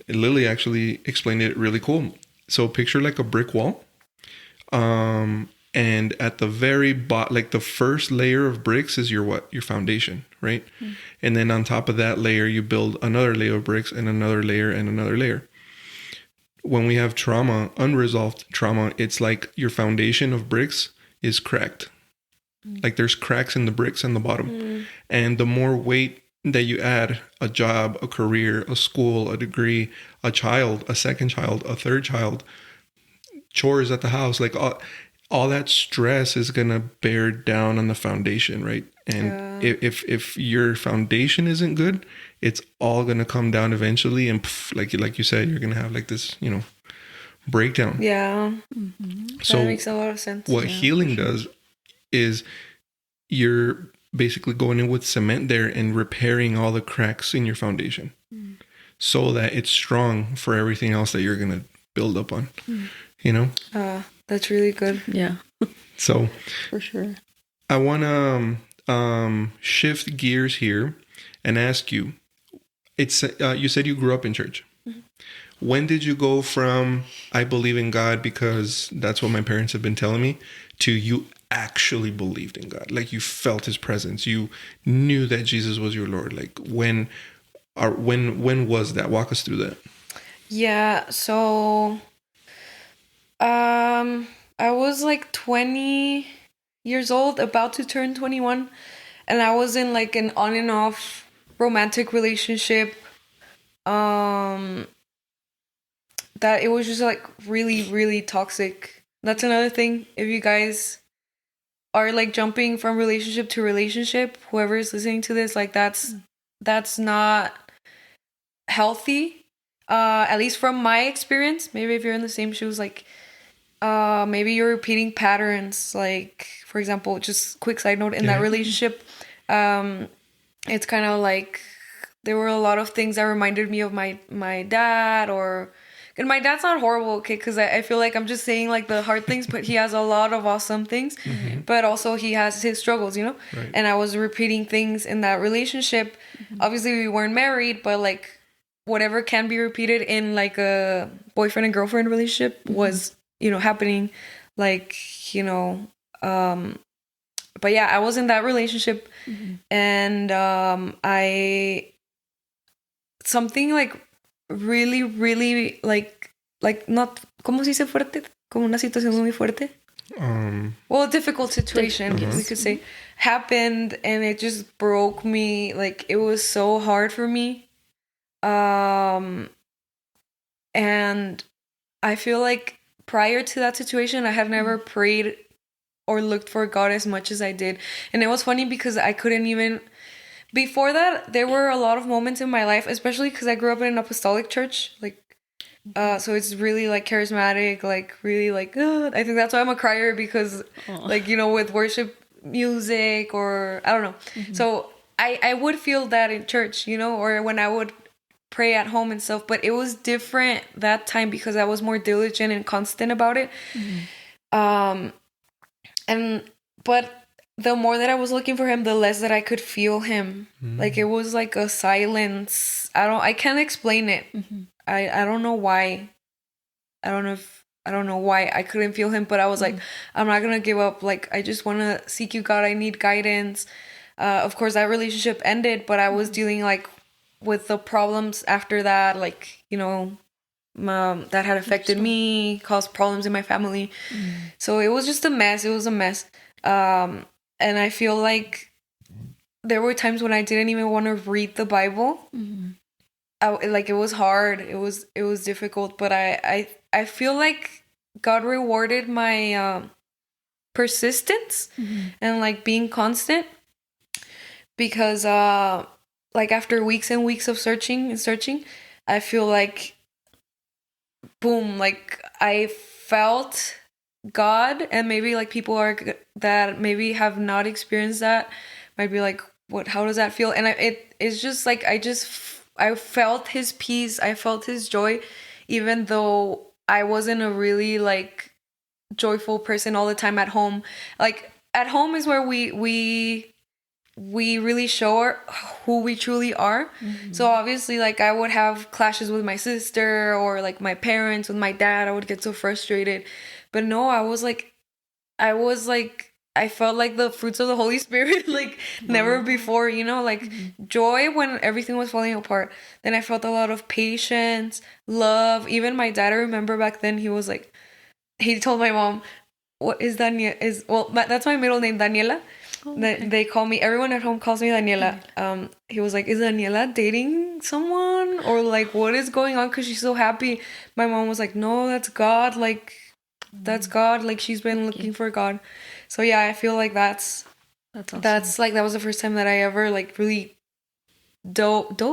Lily actually explained it really cool. So picture like a brick wall. And at the very bottom, like the first layer of bricks is your foundation, right? And then on top of that layer, you build another layer of bricks and another layer and another layer. when we have trauma, unresolved trauma, it's like your foundation of bricks is cracked. Like there's cracks in the bricks in the bottom. And the more weight that you add, a job, a career, a school, a degree, a child, a second child, a third child, chores at the house, like all that stress is gonna bear down on the foundation, right? And if your foundation isn't good, it's all gonna come down eventually, and like you said, you're gonna have like this, breakdown. Yeah. So that makes a lot of sense. what healing does is you're basically going in with cement there and repairing all the cracks in your foundation, so that it's strong for everything else that you're gonna build up on. That's really good. Yeah, So for sure. I want to shift gears here and ask you. It's you said you grew up in church. When did you go from I believe in God because that's what my parents have been telling me to you actually believed in God? Like you felt His presence. You knew that Jesus was your Lord. Like when was that? Walk us through that. Yeah. So, I was like 20 years old, about to turn 21, and I was in like an on and off romantic relationship. That it was just like really, really toxic. That's another thing. If you guys are like jumping from relationship to relationship, whoever is listening to this, like that's not healthy. At least from my experience. Maybe if you're in the same shoes, like maybe you're repeating patterns. Like, for example, just quick side note, in that relationship, it's kind of like there were a lot of things that reminded me of my dad, and my dad's not horrible, okay, because I feel like I'm just saying like the hard things, but he has a lot of awesome things, but also he has his struggles, Right. And I was repeating things in that relationship. Obviously we weren't married, but like whatever can be repeated in like a boyfriend and girlfriend relationship was, happening, like, but yeah, I was in that relationship, and something like really, really like not, ¿cómo se dice fuerte? Como una situación muy fuerte. Well, a difficult situation, we could say, happened, and it just broke me. Like, it was so hard for me. And I feel like prior to that situation, I had never prayed or looked for God as much as I did. And it was funny because I couldn't even... Before that, there were a lot of moments in my life, especially because I grew up in an apostolic church. Like, so it's really like charismatic, like really like, I think that's why I'm a crier, because like, with worship music, or I don't know. So I would feel that in church, or when I would pray at home and stuff, but it was different that time because I was more diligent and constant about it. But the more that I was looking for Him, the less that I could feel Him. Like, it was like a silence. I can't explain it. I don't know why. I don't know why I couldn't feel Him, but I was like, I'm not gonna give up. Like, I just want to seek you, God. I need guidance. Of course, that relationship ended, but I was dealing like with the problems after that, like, that had affected me, caused problems in my family. So it was just a mess. It was a mess. And I feel like there were times when I didn't even want to read the Bible. Like, it was hard. It was difficult, but I feel like God rewarded my persistence and like being constant, because like after weeks and weeks of searching, I feel like, boom, like I felt God. And maybe like people that maybe have not experienced that might be like, what, how does that feel? And it's just like, I felt His peace. I felt His joy, even though I wasn't a really like joyful person all the time at home. Like, at home is where we really show who we truly are. So obviously, like, I would have clashes with my sister, or like my parents, with my dad. I would get so frustrated. But no, I was like I felt like the fruits of the Holy Spirit, like never before, you know, like joy when everything was falling apart. Then I felt a lot of patience, love. Even my dad, I remember back then, he was like, he told my mom, what is Daniela? That's my middle name, Daniela. Oh, okay. They call me, everyone at home calls me Daniela. He was like, is Daniela dating someone? Or like, what is going on? Because she's so happy. My mom was like, no, that's God. Like, that's God. Like, she's been looking for God. So yeah, I feel like that's awesome. like, that was the first time that I ever like really dived.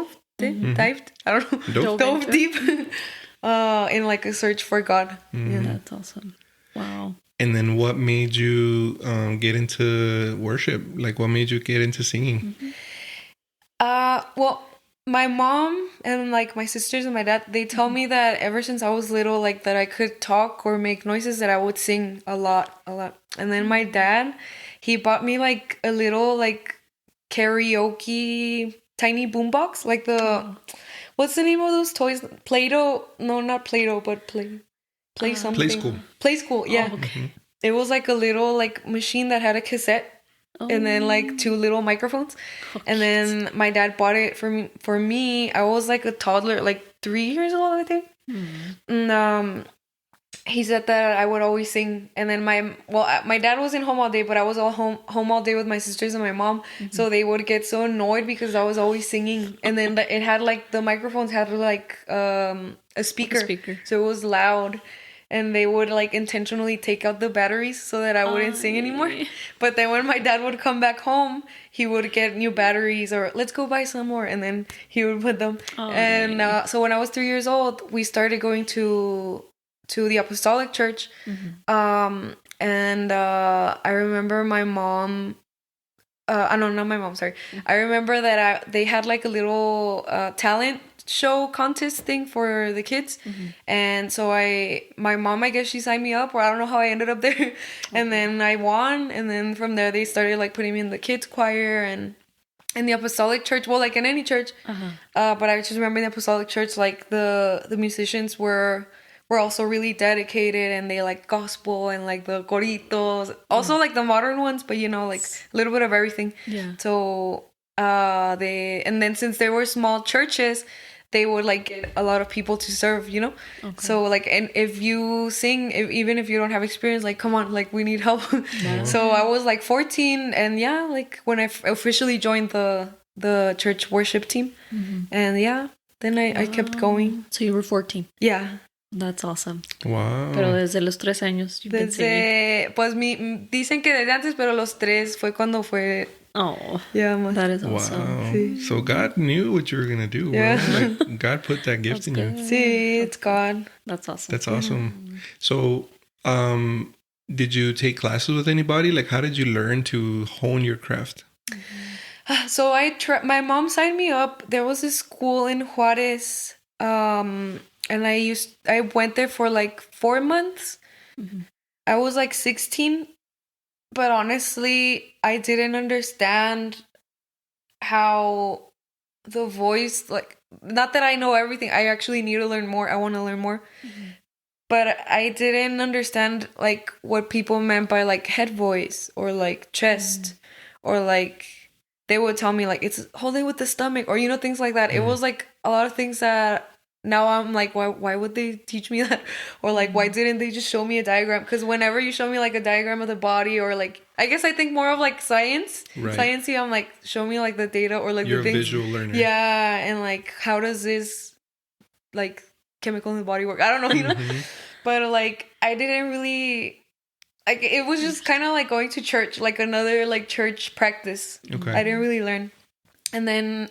I don't know. Dove deep in like a search for God. Yeah, that's awesome. Wow. And then what made you get into worship? Like, what made you get into singing? Well, my mom and like my sisters and my dad, they tell me that ever since I was little, like that I could talk or make noises, that I would sing a lot. And then my dad, he bought me like a little like karaoke tiny boombox, like the what's the name of those toys? Play-Doh? No, not Play-Doh, but play something. Play School. Play School, yeah. Oh, okay. It was like a little like machine that had a cassette. And then like 2 little microphones. And then my dad bought it for me. I was like a toddler, like 3 years old, I think. And he said that I would always sing. And then my dad wasn't home all day, but I was home all day with my sisters and my mom. So they would get so annoyed because I was always singing. And then it had like, the microphones had like a speaker. So it was loud. And they would like intentionally take out the batteries so that I wouldn't sing anymore. But then when my dad would come back home, he would get new batteries or let's go buy some more. And then he would put them. So when I was 3 years old, we started going to the Apostolic Church. And I remember my mom... no, not my mom, sorry. I remember that they had like a little talent show contest thing for the kids. And so my mom, I guess she signed me up, or I don't know how I ended up there. And then I won. And then from there, they started like putting me in the kids choir and in the Apostolic Church. Well, like in any church. But I just remember in the Apostolic Church, like the musicians were also really dedicated, and they like gospel and like the coritos, also like the modern ones, but you know, like a little bit of everything. Yeah. So and then since they were small churches, they would like get a lot of people to serve, you know. So like, and if you sing, even if you don't have experience, like come on, like we need help. So I was like 14, and yeah, like when I officially joined the church worship team. And yeah, then I kept going. So you were 14. Yeah. That's awesome. Wow. Pero desde los 3 años you've been singing. Pues dicen que desde antes, pero los 3 fue cuando fue. Oh, yeah, that is awesome. Wow. Sí. So God knew what you were gonna do. Yeah. Like God put that gift in you. Sí, it's God. That's awesome. That's awesome. So, did you take classes with anybody? Like, how did you learn to hone your craft? So my mom signed me up. There was this school in Juarez, and I went there for like 4 months. I was like 16, but honestly, I didn't understand how the voice, like, not that I know everything. I actually need to learn more. I want to learn more. But I didn't understand like what people meant by like head voice or like chest or like they would tell me like it's holding with the stomach or, you know, things like that. It was like a lot of things that now I'm like, why would they teach me that? Or like, why didn't they just show me a diagram? Because whenever you show me like a diagram of the body or like, I guess I think more of like science. Right. Sciencey, I'm like, show me like the data or like You're the a things. visual learner. Yeah, and like, how does this like chemical in the body work? I don't know, you know? But like, I didn't really... Like, it was just kind of like going to church, like another like church practice. Okay. I didn't really learn. And then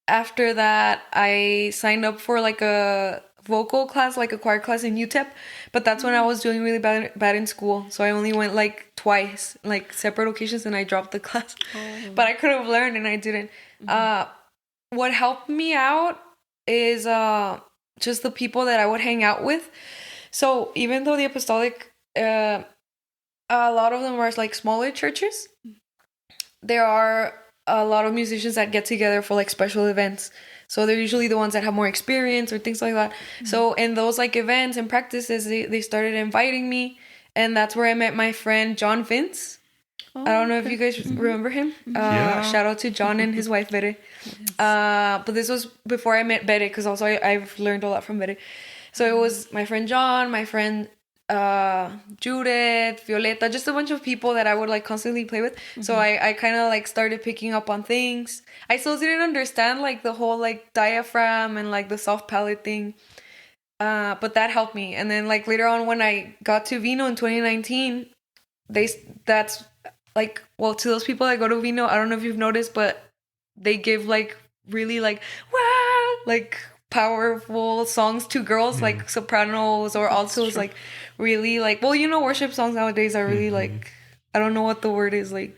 after that, I signed up for like a vocal class, like a choir class in UTEP. But that's when I was doing really bad in school. So I only went like twice, like separate occasions, and I dropped the class. But I could have learned and I didn't. What helped me out is just the people that I would hang out with. So even though the Apostolic... a lot of them are like smaller churches. There are a lot of musicians that get together for like special events. So they're usually the ones that have more experience or things like that. So in those like events and practices, they started inviting me. And that's where I met my friend John Vince. I don't know if you guys remember him. Shout out to John and his wife, Bere. But this was before I met Bere, because also I've learned a lot from Bere. So it was my friend John, my friend Judith, Violeta, just a bunch of people that I would like constantly play with. So I kind of like started picking up on things. I still didn't understand like the whole like diaphragm and like the soft palate thing. But that helped me. And then like later on when I got to Vino in 2019, that's like, well, to those people that go to Vino, I don't know if you've noticed, but they give like really like, wow, like powerful songs to girls, like sopranos or altos, like really like, well, you know, worship songs nowadays are really like, I don't know what the word is, like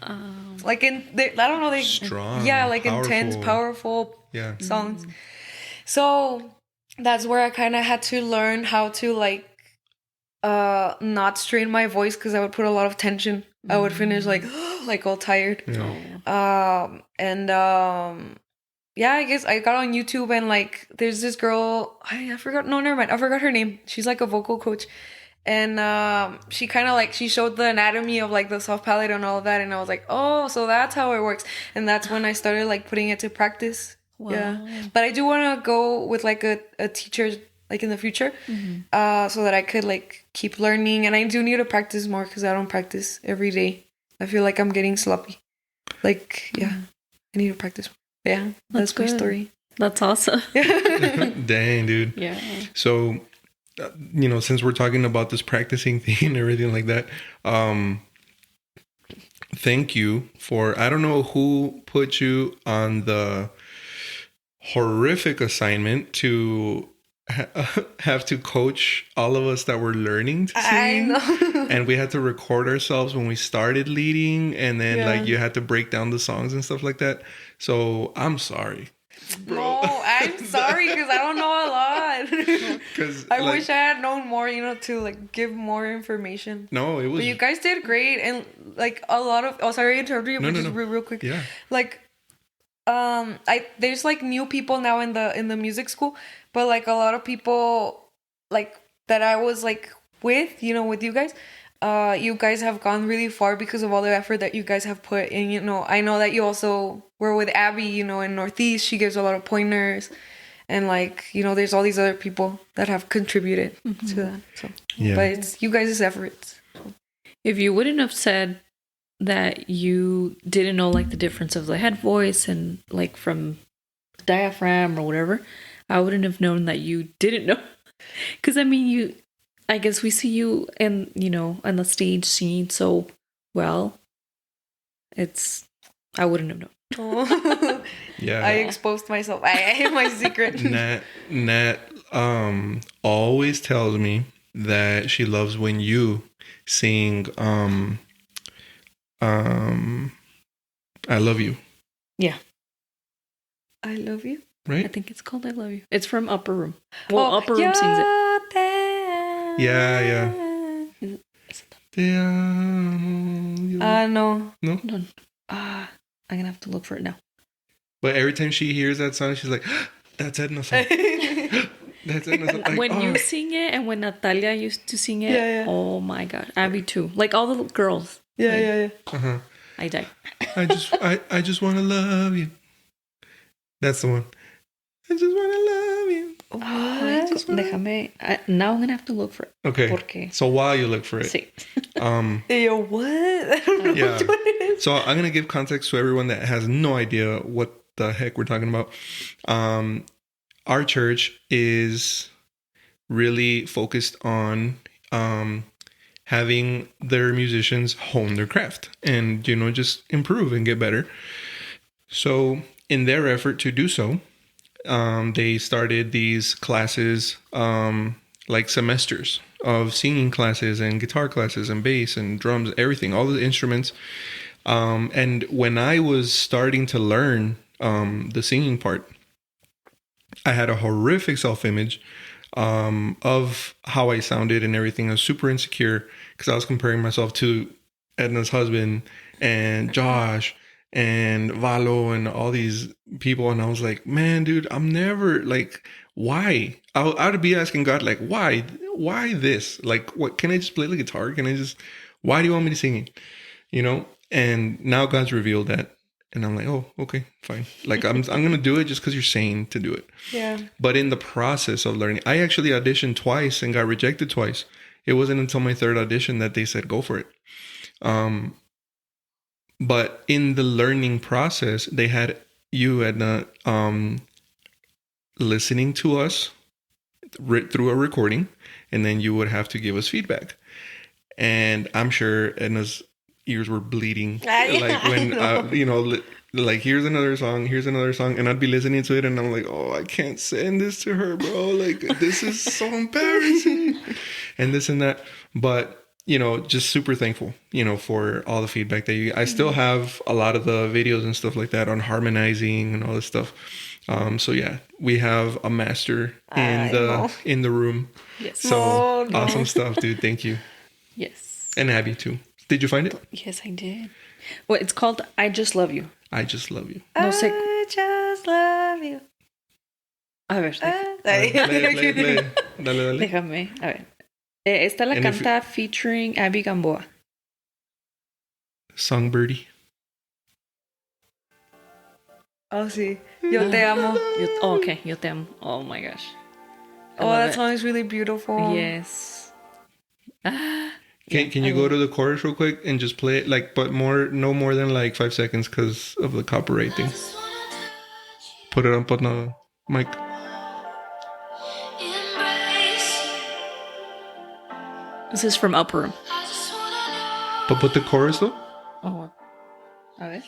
I don't know, they strong, like powerful. Intense, powerful songs. So that's where I kind of had to learn how to like not strain my voice, because I would put a lot of tension. I would finish like like all tired. Yeah, I guess I got on YouTube, and like there's this girl, I forgot, no, never mind, I forgot her name. She's like a vocal coach, and she kind of like, she showed the anatomy of like the soft palate and all of that, and I was like, oh, so that's how it works. And that's when I started like putting it to practice. Yeah, but I do want to go with like a teacher like in the future, so that I could like keep learning. And I do need to practice more, because I don't practice every day. I feel like I'm getting sloppy. Like, I need to practice more. Yeah, that's my story. That's awesome. Dang, dude. Yeah. So, you know, since we're talking about this practicing thing and everything like that, thank you for, I don't know who put you on the horrific assignment to have to coach all of us that were learning to sing. I know. And we had to record ourselves when we started leading, and then like you had to break down the songs and stuff like that. So I'm sorry, bro. No, I'm sorry, because I don't know a lot. Because I wish I had known more, you know, to like give more information. No, it was. But you guys did great, and like a lot of. Oh, sorry, I interrupted you, but just real quick. Yeah. Like, there's like new people now in the music school, but like a lot of people like that I was like with, you know, with you guys. You guys have gone really far because of all the effort that you guys have put in. You know, I know that you also were with Abby, you know, in Northeast. She gives a lot of pointers, and like, you know, there's all these other people that have contributed to that. So, but it's you guys' efforts. If you wouldn't have said that you didn't know like the difference of the head voice and like from diaphragm or whatever, I wouldn't have known that you didn't know. Because I mean, I guess we see you in, you know, on the stage singing so well. I wouldn't have known. Yeah, I exposed myself. I hid my secret. Nat always tells me that she loves when you sing I Love You. Yeah. I Love You? Right? I think it's called I Love You. It's from Upper Room. Well, Upper Room sings it. Yeah. No. I'm gonna have to look for it now. But every time she hears that song, she's like, that's Edna's song. That's Edna's song. Like, when you sing it and when Natalia used to sing it, oh my god. Abby too. Like all the girls. Yeah. Uh-huh. I died. I just want to love you. That's the one. I just want to love you. Déjame. Now I'm gonna have to look for it. Okay. Porque... So while you look for it. Sí. Yo, what? I don't know Yeah. which one it is. So I'm gonna give context to everyone that has no idea what the heck we're talking about. Our church is really focused on having their musicians hone their craft and, you know, just improve and get better. So in their effort to do so, they started these classes, like semesters of singing classes and guitar classes and bass and drums, everything, all the instruments. And when I was starting to learn the singing part, I had a horrific self-image of how I sounded and everything. I was super insecure because I was comparing myself to Edna's husband and Josh and Valo and all these people. And I was like, man, dude, I'm never like, why? I'd be asking God, like, why? Why this? Like, what? Can I just play the guitar? Why do you want me to sing it? You know? And now God's revealed that. And I'm like, oh, okay, fine. Like, I'm going to do it just because you're saying to do it. Yeah. But in the process of learning, I actually auditioned twice and got rejected twice. It wasn't until my third audition that they said, go for it. But in the learning process, they had you, Edna, listening to us through a recording, and then you would have to give us feedback. And I'm sure Edna's ears were bleeding. Like when, like, here's another song, and I'd be listening to it, and I'm like, oh, I can't send this to her, bro. Like, this is so embarrassing. And this and that. But, just super thankful, for all the feedback that I still have a lot of the videos and stuff like that on harmonizing and all this stuff. So yeah, we have a master in the room. Yes. So awesome stuff, dude. Thank you. Yes. And Abby too. Did you find it? Yes, I did. Well, it's called I Just Love You. I Just Love You. No sé. I just love you. A ver, Play. Dale. déjame. A ver. Esta la canta featuring Abby Gamboa. Song Birdie. Oh, sí. Yo te amo. Okay, Yo Te Amo. Oh my gosh. That song is really beautiful. Yes. Can you go to the chorus real quick and just play it, like, but no more than like 5 seconds because of the copyright thing. Put it up on the mic. This is from Upper Room. But put the chorus though. Oh. A ver.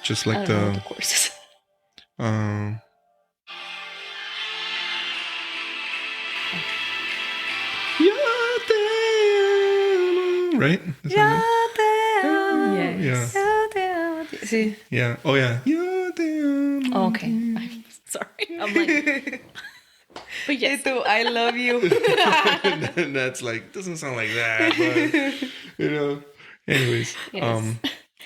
Just I like don't know what the chorus is. Right? Yo te amo. Yes. Yo te amo. Sí. Yeah. Oh yeah. Yo te amo. Oh, okay. I'm sorry. I'm like. But yes. I love you. That's like, doesn't sound like that, but anyways. Yes.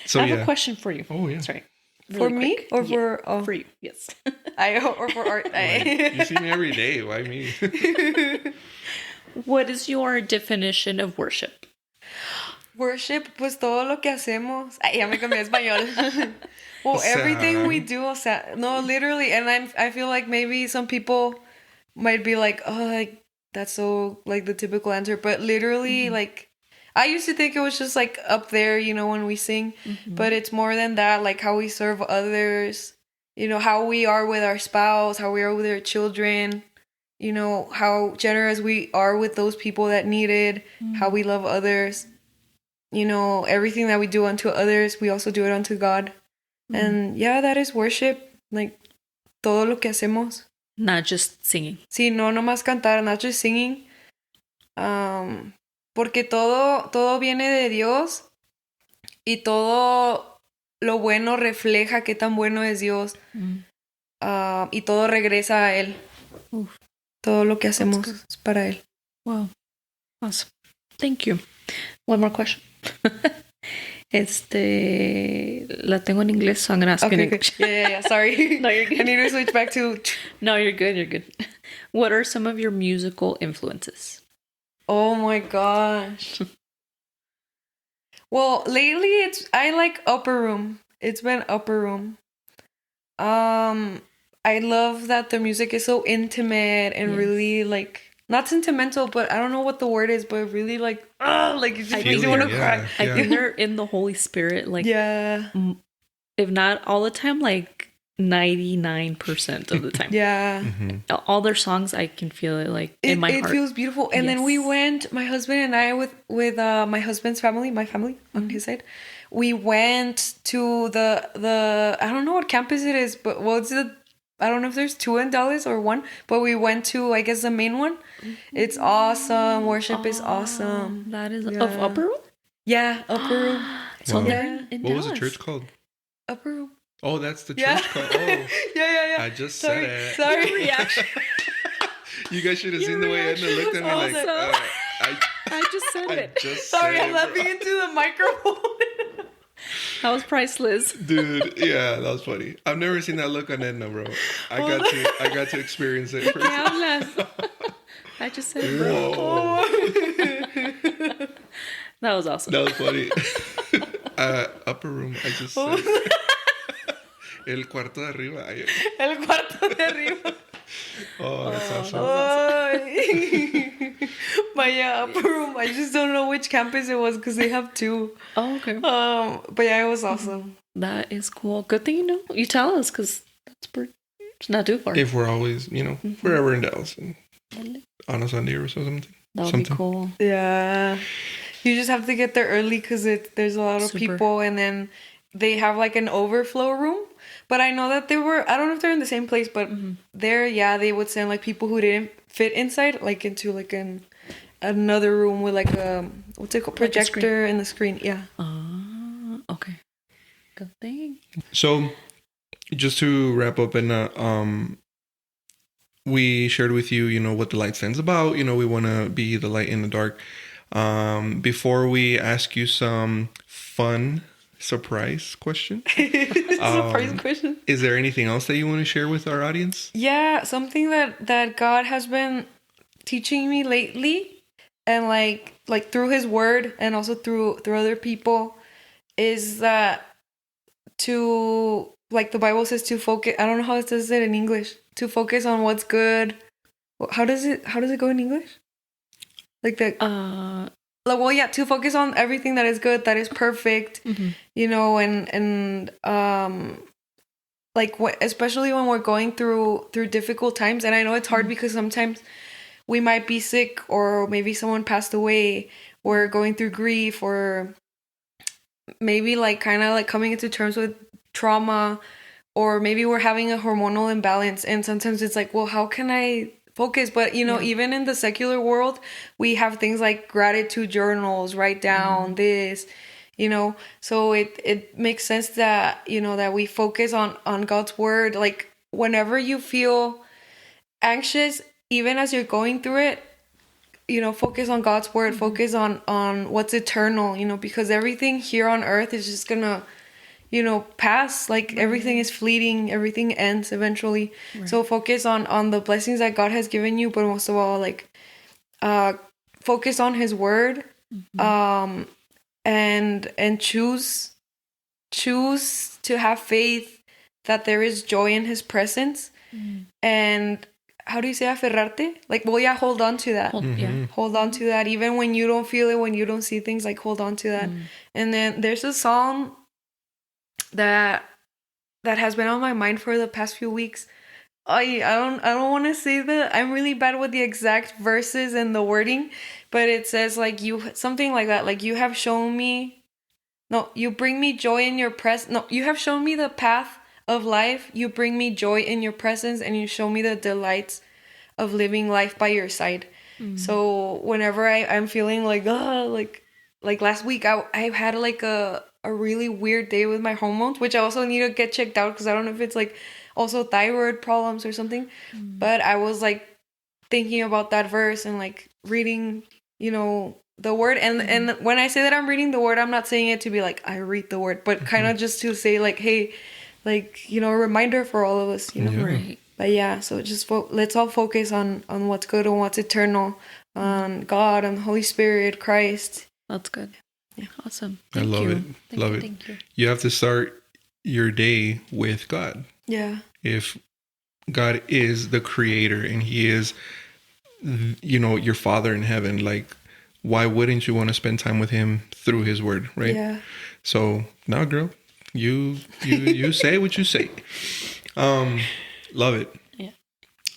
So I have a question for you. Oh yeah. Sorry. For me quick. or Yeah, for for you? Yes. or for Art? You see me every day. Why me? What is your definition of worship? Worship, pues todo lo que hacemos. Ay, ya me cambié a español. Well, O sea, everything we do, no, literally, and I feel like maybe some people might be like, oh, like, that's so, like, the typical answer, but literally, like, I used to think it was just, like, up there, when we sing, but it's more than that, like, how we serve others, how we are with our spouse, how we are with our children, how generous we are with those people that need it, how we love others. Everything that we do unto others, we also do it unto God. And yeah, that is worship. Like, todo lo que hacemos. Not just singing. Sí, no nomás cantar, not just singing. Porque todo viene de Dios. Y todo lo bueno refleja qué tan bueno es Dios. Y todo regresa a Él. Uf. Todo lo que hacemos es para Él. Wow. Awesome. Thank you. One more question. La tengo en inglés, so I'm gonna ask you in English. Yeah. Sorry. No, you're good. I need to switch back to... No, you're good. What are some of your musical influences? Oh my gosh. Well, lately I like Upper Room. It's been Upper Room. I love that the music is so intimate and really, like, not sentimental, but I don't know what the word is, but really, like, like, it just makes you want to cry. I think they're in the Holy Spirit, like, if not all the time, like 99% of the time. Yeah. All their songs, I can feel it, like, in my heart. It feels beautiful. And then we went, my husband and I, with my husband's family, my family on his side, we went to the I don't know what campus it is, but I don't know if there's two in Dallas or one, but we went to, I guess, the main one. It's awesome. Worship is awesome. That is of Upper Room? Yeah, Upper Room. So in what was the church called? Upper Room. Oh, that's the church called. Oh, yeah. I just said it. Sorry. Reaction. You guys should have seen the way Edna looked at me like, I just said it. Sorry, I'm laughing into the microphone. That was priceless. Dude, yeah, that was funny. I've never seen that look on Edna, bro. I got to experience it. ¿Qué hablas? I just said, bro. Whoa. That was awesome. That was funny. Upper room, I just said. El cuarto de arriba. El cuarto de arriba. Oh, that's awesome. But yeah, upper room. I just don't know which campus it was because they have two. Oh, okay. But yeah, it was awesome. That is cool. Good thing you know. You tell us because it's not too far. If we're always, wherever in Dallas. On a Sunday or something. That would be cool. Yeah. You just have to get there early because there's a lot of people, and then they have like an overflow room. But I know that I don't know if they're in the same place, but they would send like people who didn't fit inside, like into like another room with like a, what's it called? Projector and the screen. Yeah. Okay. Good thing. So just to wrap up, and we shared with you, what the light stands about. We want to be the light in the dark. Before we ask you some fun surprise question. Surprise question. Is there anything else that you want to share with our audience? Yeah, something that God has been teaching me lately, and like through His Word and also through other people, is that to, like the Bible says, to focus. I don't know how it says it in English. To focus on what's good. How does it go in English? Like that. To focus on everything that is good, that is perfect, and especially when we're going through difficult times. And I know it's hard because sometimes we might be sick, or maybe someone passed away, or going through grief, or maybe like kind of like coming into terms with trauma, or maybe we're having a hormonal imbalance. And sometimes it's like, well, how can I focus? But even in the secular world, we have things like gratitude journals, write down this, so it makes sense that that we focus on God's Word. Like whenever you feel anxious, even as you're going through it, focus on God's Word, focus on what's eternal, because everything here on earth is just gonna pass. Like everything is fleeting, everything ends eventually. Right. So focus on the blessings that God has given you, but most of all, like focus on His Word, and choose to have faith that there is joy in His presence. And how do you say aferrarte? Like, hold on to that. Hold on to that, even when you don't feel it, when you don't see things. Like, hold on to that. And then there's a song that has been on my mind for the past few weeks. I don't want to say that. I'm really bad with the exact verses and the wording, but it says like something like that. Like, you have shown me, you bring me joy in your presence. You have shown me the path of life. You bring me joy in your presence, and you show me the delights of living life by your side. So whenever I'm feeling like last week, I had like a really weird day with my hormones, which I also need to get checked out because I don't know if it's like also thyroid problems or something. But I was like thinking about that verse and like reading, the Word. And when I say that I'm reading the Word, I'm not saying it to be like I read the Word, but kind of just to say like, hey, like, a reminder for all of us, Right. But yeah, so just let's all focus on what's good and what's eternal, on God, on the Holy Spirit, Christ. That's good. Yeah, awesome. I love it. Love it. Thank you. You have to start your day with God. Yeah. If God is the creator and He is, your Father in heaven, like, why wouldn't you want to spend time with Him through His Word, right? Yeah. So now, girl, you say what you say. Love it. Yeah.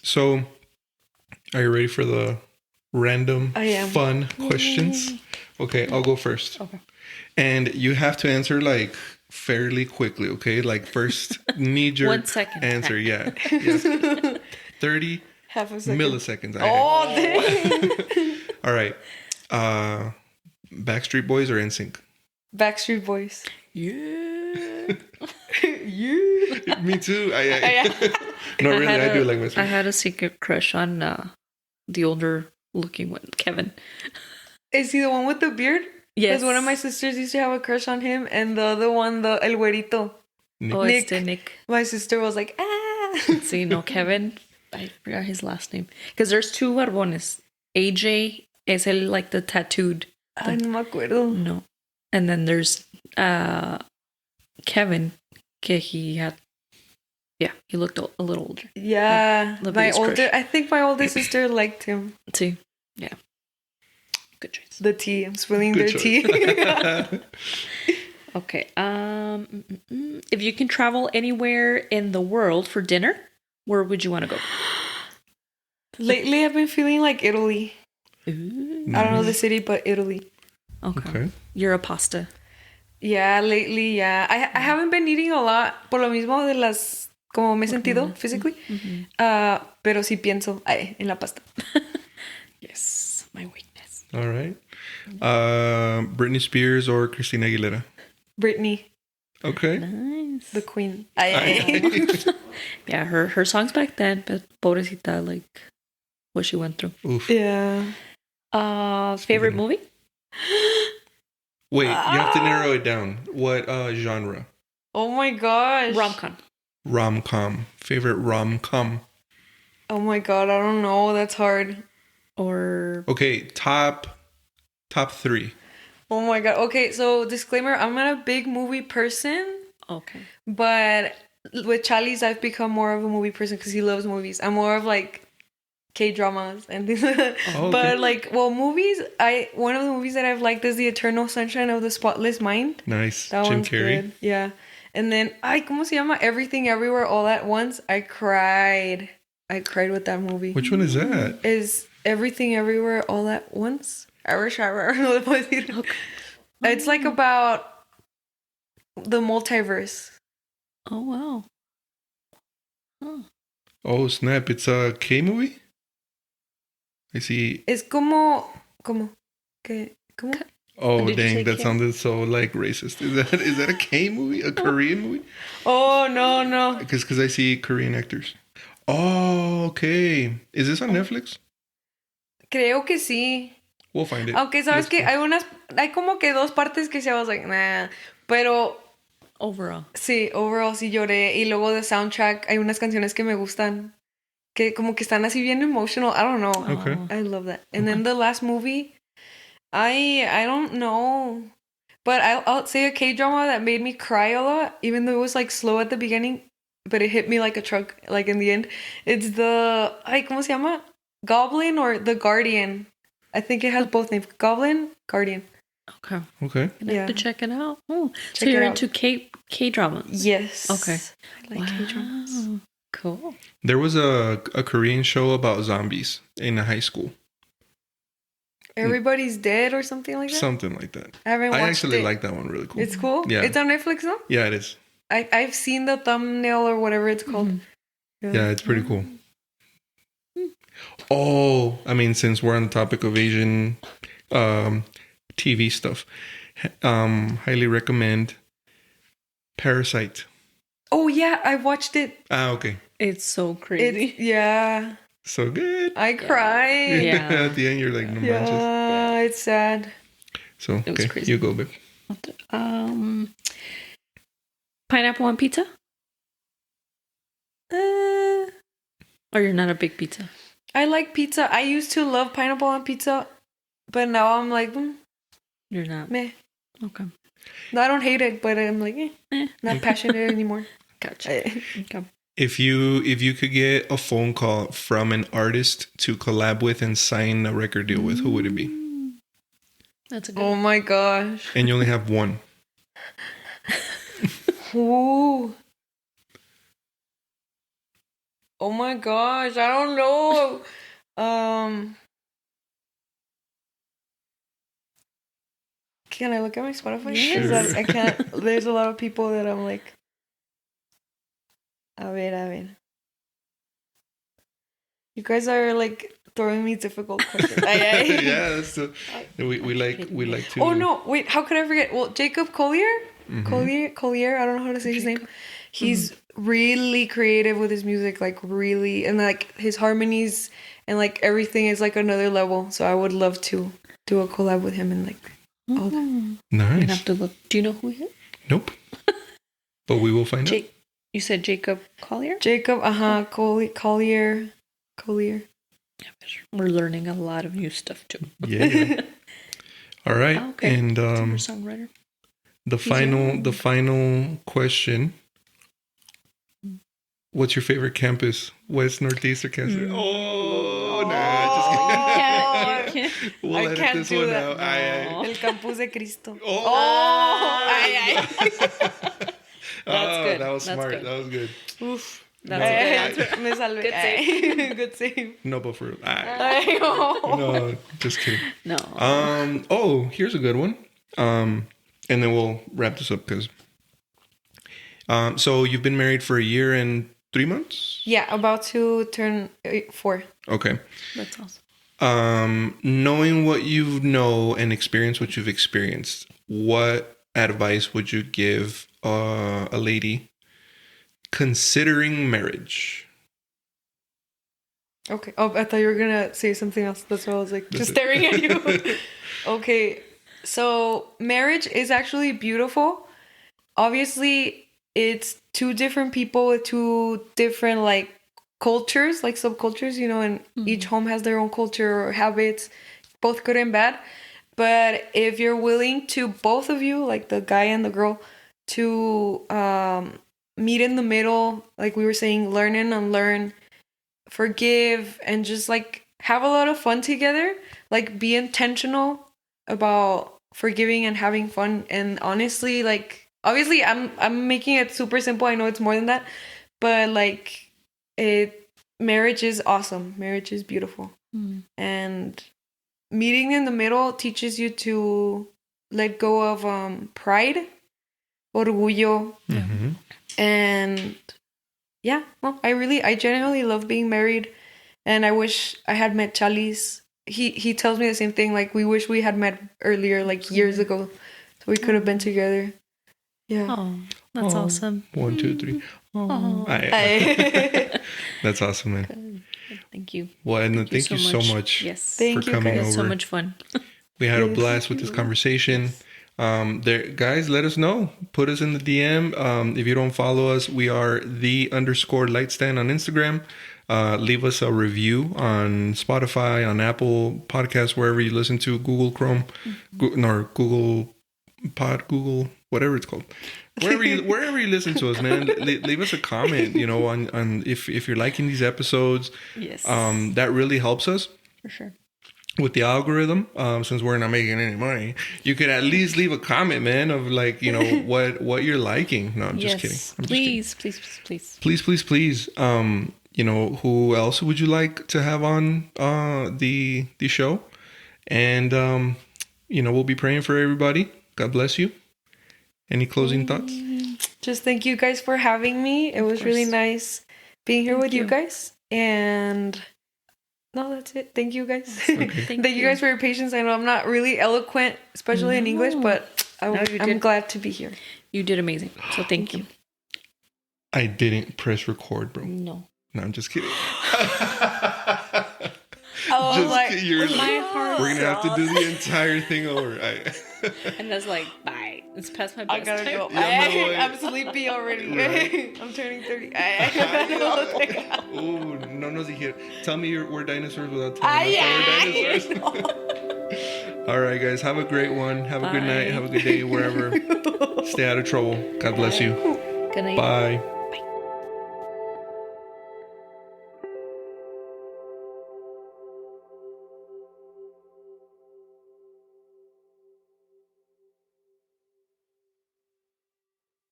So, are you ready for the random fun questions? Okay, I'll go first. Okay. And you have to answer like fairly quickly, okay? Like first knee-jerk 1 second. answer, yeah. Yes. 30 Half a second. milliseconds. Dang. All right. Backstreet Boys or NSYNC? Backstreet Boys. Yeah. Me too. No, really, I do like my I had a secret crush on the older looking one, Kevin. Is he the one with the beard? Because one of my sisters used to have a crush on him, and the other one, el güerito. Oh, Nick. Nick. My sister was like, See, no, Kevin. I forgot his last name. Because there's two Barbones. AJ is el, like the tattooed. Ay, no me acuerdo. No. And then there's Kevin, que he had, he looked a little older. Yeah. Like, I think my older sister liked him. See? Yeah. Good choice. The tea. I'm spilling Good their choice. tea. Okay. If you can travel anywhere in the world for dinner, where would you want to go? Lately, I've been feeling like Italy. Ooh. I don't know the city, but Italy. Okay. You're a pasta. Yeah, lately, yeah. I haven't been eating a lot por lo mismo de las... Como me he sentido physically. Pero sí pienso en la pasta. Yes, my weakness. All right. Britney Spears or Christina Aguilera? Britney, Nice. Okay. the queen. Yeah, her songs back then, but pobrecita, like what she went through. Oof. Yeah. Favorite movie? Wait, you have to narrow it down. What genre? Oh my gosh. Rom-com. Rom-com. Favorite rom-com. Oh my god, I don't know. That's hard. Or Okay, top 3. Oh my god. Okay, so disclaimer, I'm not a big movie person, okay. but with Charlie's, I've become more of a movie person because he loves movies. I'm more of like K-dramas and things like that. Oh, okay. But like, well, movies, one of the movies that I've liked is The Eternal Sunshine of the Spotless Mind. Nice. That Jim one's Carrey. good. Yeah. And then, ¿cómo se llama? Everything Everywhere All at Once. I cried with that movie. Which one is that? Is Everything Everywhere All at Once? No le puedo decir. Okay. It's like about the multiverse. Oh wow. Oh. Oh, snap. It's a K movie? I see. Es como. ¿Cómo? Oh, Did you say dang. That K? sounded so, like, racist. Is that a K movie? A Korean movie? Oh, no. Because I see Korean actors. Oh, okay. Is this on Netflix? Creo que sí. We'll find it. Aunque sabes Let's que go. hay como que dos partes que se was like, nah. Pero Overall. sí, overall sí lloré. Y luego de soundtrack hay unas canciones que me gustan. Que como que están así bien emotional. I don't know. Okay. I love that. And then the last movie, I don't know. But I'll say a K-drama that made me cry a lot, even though it was like slow at the beginning, but it hit me like a truck, like in the end. It's the, ¿cómo se llama? Goblin or The Guardian. I think it has both names. Goblin, Guardian. Okay. Okay. Gonna have to check it out. Oh, so Check it you're out. into K-dramas. Yes. Okay. I like K-dramas. Wow. Cool. There was a Korean show about zombies in a high school. Everybody's Dead or something like that? Something like that. I haven't watched I actually it. like that one. Really cool. It's cool? Yeah. It's on Netflix though? Yeah, it is. I've seen the thumbnail or whatever it's called. Yeah, it's pretty cool. Oh, I mean, since we're on the topic of Asian TV stuff, highly recommend Parasite. Oh yeah, I watched it. Ah, okay. It's so crazy. Yeah. So good. I cried. Yeah. At the end, you're like, no manches. Yeah, it's sad. So, was okay, crazy. you go, babe. Pineapple on pizza? Or you're not a big pizza? I like pizza. I used to love pineapple on pizza, but now I'm like, You're not. meh. Okay. No, I don't hate it, but I'm like, not passionate anymore. Gotcha. Okay. If you could get a phone call from an artist to collab with and sign a record deal with, who would it be? That's a good Oh my gosh. And you only have one. Ooh. Oh my gosh, I don't know. Can I look at my Spotify? Yes. 'Cause I can't. There's a lot of people that I'm like. A ver. You guys are like throwing me difficult questions. Yeah, that's we like to. Oh no! Wait, how could I forget? Well, Jacob Collier. Collier. I don't know how to say his name. He's really creative with his music, like really, and like his harmonies and like everything is like another level. So I would love to do a collab with him and like Oh, You're gonna Nice. have to look. Do you know who he is? Nope. But we will find out. Jake. You said Jacob Collier? Jacob, Collier. We're learning a lot of new stuff too. Yeah. All right. Oh, okay. And Singer-songwriter. the final question. What's your favorite campus? West, Northeast, or Kansas? Oh, nah, just kidding. We'll I edit can't this do one that. out. Aye. El Campus de Cristo. Oh. Ay. That's good. That was That's smart. good. That was good. Oof. No. That's good. Me salvé. Good save. Good save. No, but for Ay, oh. no, just kidding. No. Oh, here's a good one. And then we'll wrap this up because. So you've been married for a year and 3 months? Yeah, about to turn 4. Okay. That's awesome. Knowing what you know and experience what you've experienced, what advice would you give a lady considering marriage? Okay. Oh, I thought you were gonna say something else. That's why I was like just staring at you. Okay. So marriage is actually beautiful. Obviously, it's 2 different people with 2 different like cultures, like subcultures, you know, and each home has their own culture or habits, both good and bad. But if you're willing to, both of you, like the guy and the girl, to meet in the middle, like we were saying, learn and unlearn, forgive, and just like have a lot of fun together, like be intentional about forgiving and having fun. And honestly, like obviously I'm making it super simple. I know it's more than that, but like marriage is awesome. Marriage is beautiful. And meeting in the middle teaches you to let go of pride, orgullo, and yeah, no, I genuinely love being married, and I wish I had met Chalice. He tells me the same thing, like we wish we had met earlier, like years ago, so we could have been together. Yeah. Oh, that's awesome. 1, 2, 3. Oh. That's awesome, man. Thank you. Well, Edna, thank you so much Yes. Thank for you, coming guys. over. So much fun. We had a blast with this conversation. Guys, let us know. Put us in the DM. If you don't follow us, we are _lightstand on Instagram. Leave us a review on Spotify, on Apple Podcasts, wherever you listen to, Google Chrome, Google, whatever it's called. Wherever you listen to us, man, leave us a comment, you know, on if you're liking these episodes. Yes. That really helps us. For sure. With the algorithm, since we're not making any money, you could at least leave a comment, man, of like, you know, what you're liking. No, I'm just kidding. Please. Please. You know, who else would you like to have on the show? And you know, we'll be praying for everybody. God bless you. Any closing thoughts? Just thank you guys for having me. It was really nice being here with you guys. And no, that's it. Thank you guys. Okay. Thank you guys for your patience. I know I'm not really eloquent, especially in English, but I'm glad to be here. You did amazing. So thank you. I didn't press record, bro. No, I'm just kidding. my heart. We're gonna have to do the entire thing over. And that's like, bye. It's past my I best gotta time. go. I'm sleepy already. Right. I'm turning 30. Oh, no nos dijeron. Tell me we're dinosaurs without telling us we're dinosaurs. All right, guys. Have a great one. Have a good night. Have a good day wherever. Stay out of trouble. God bless you. Good night. Bye.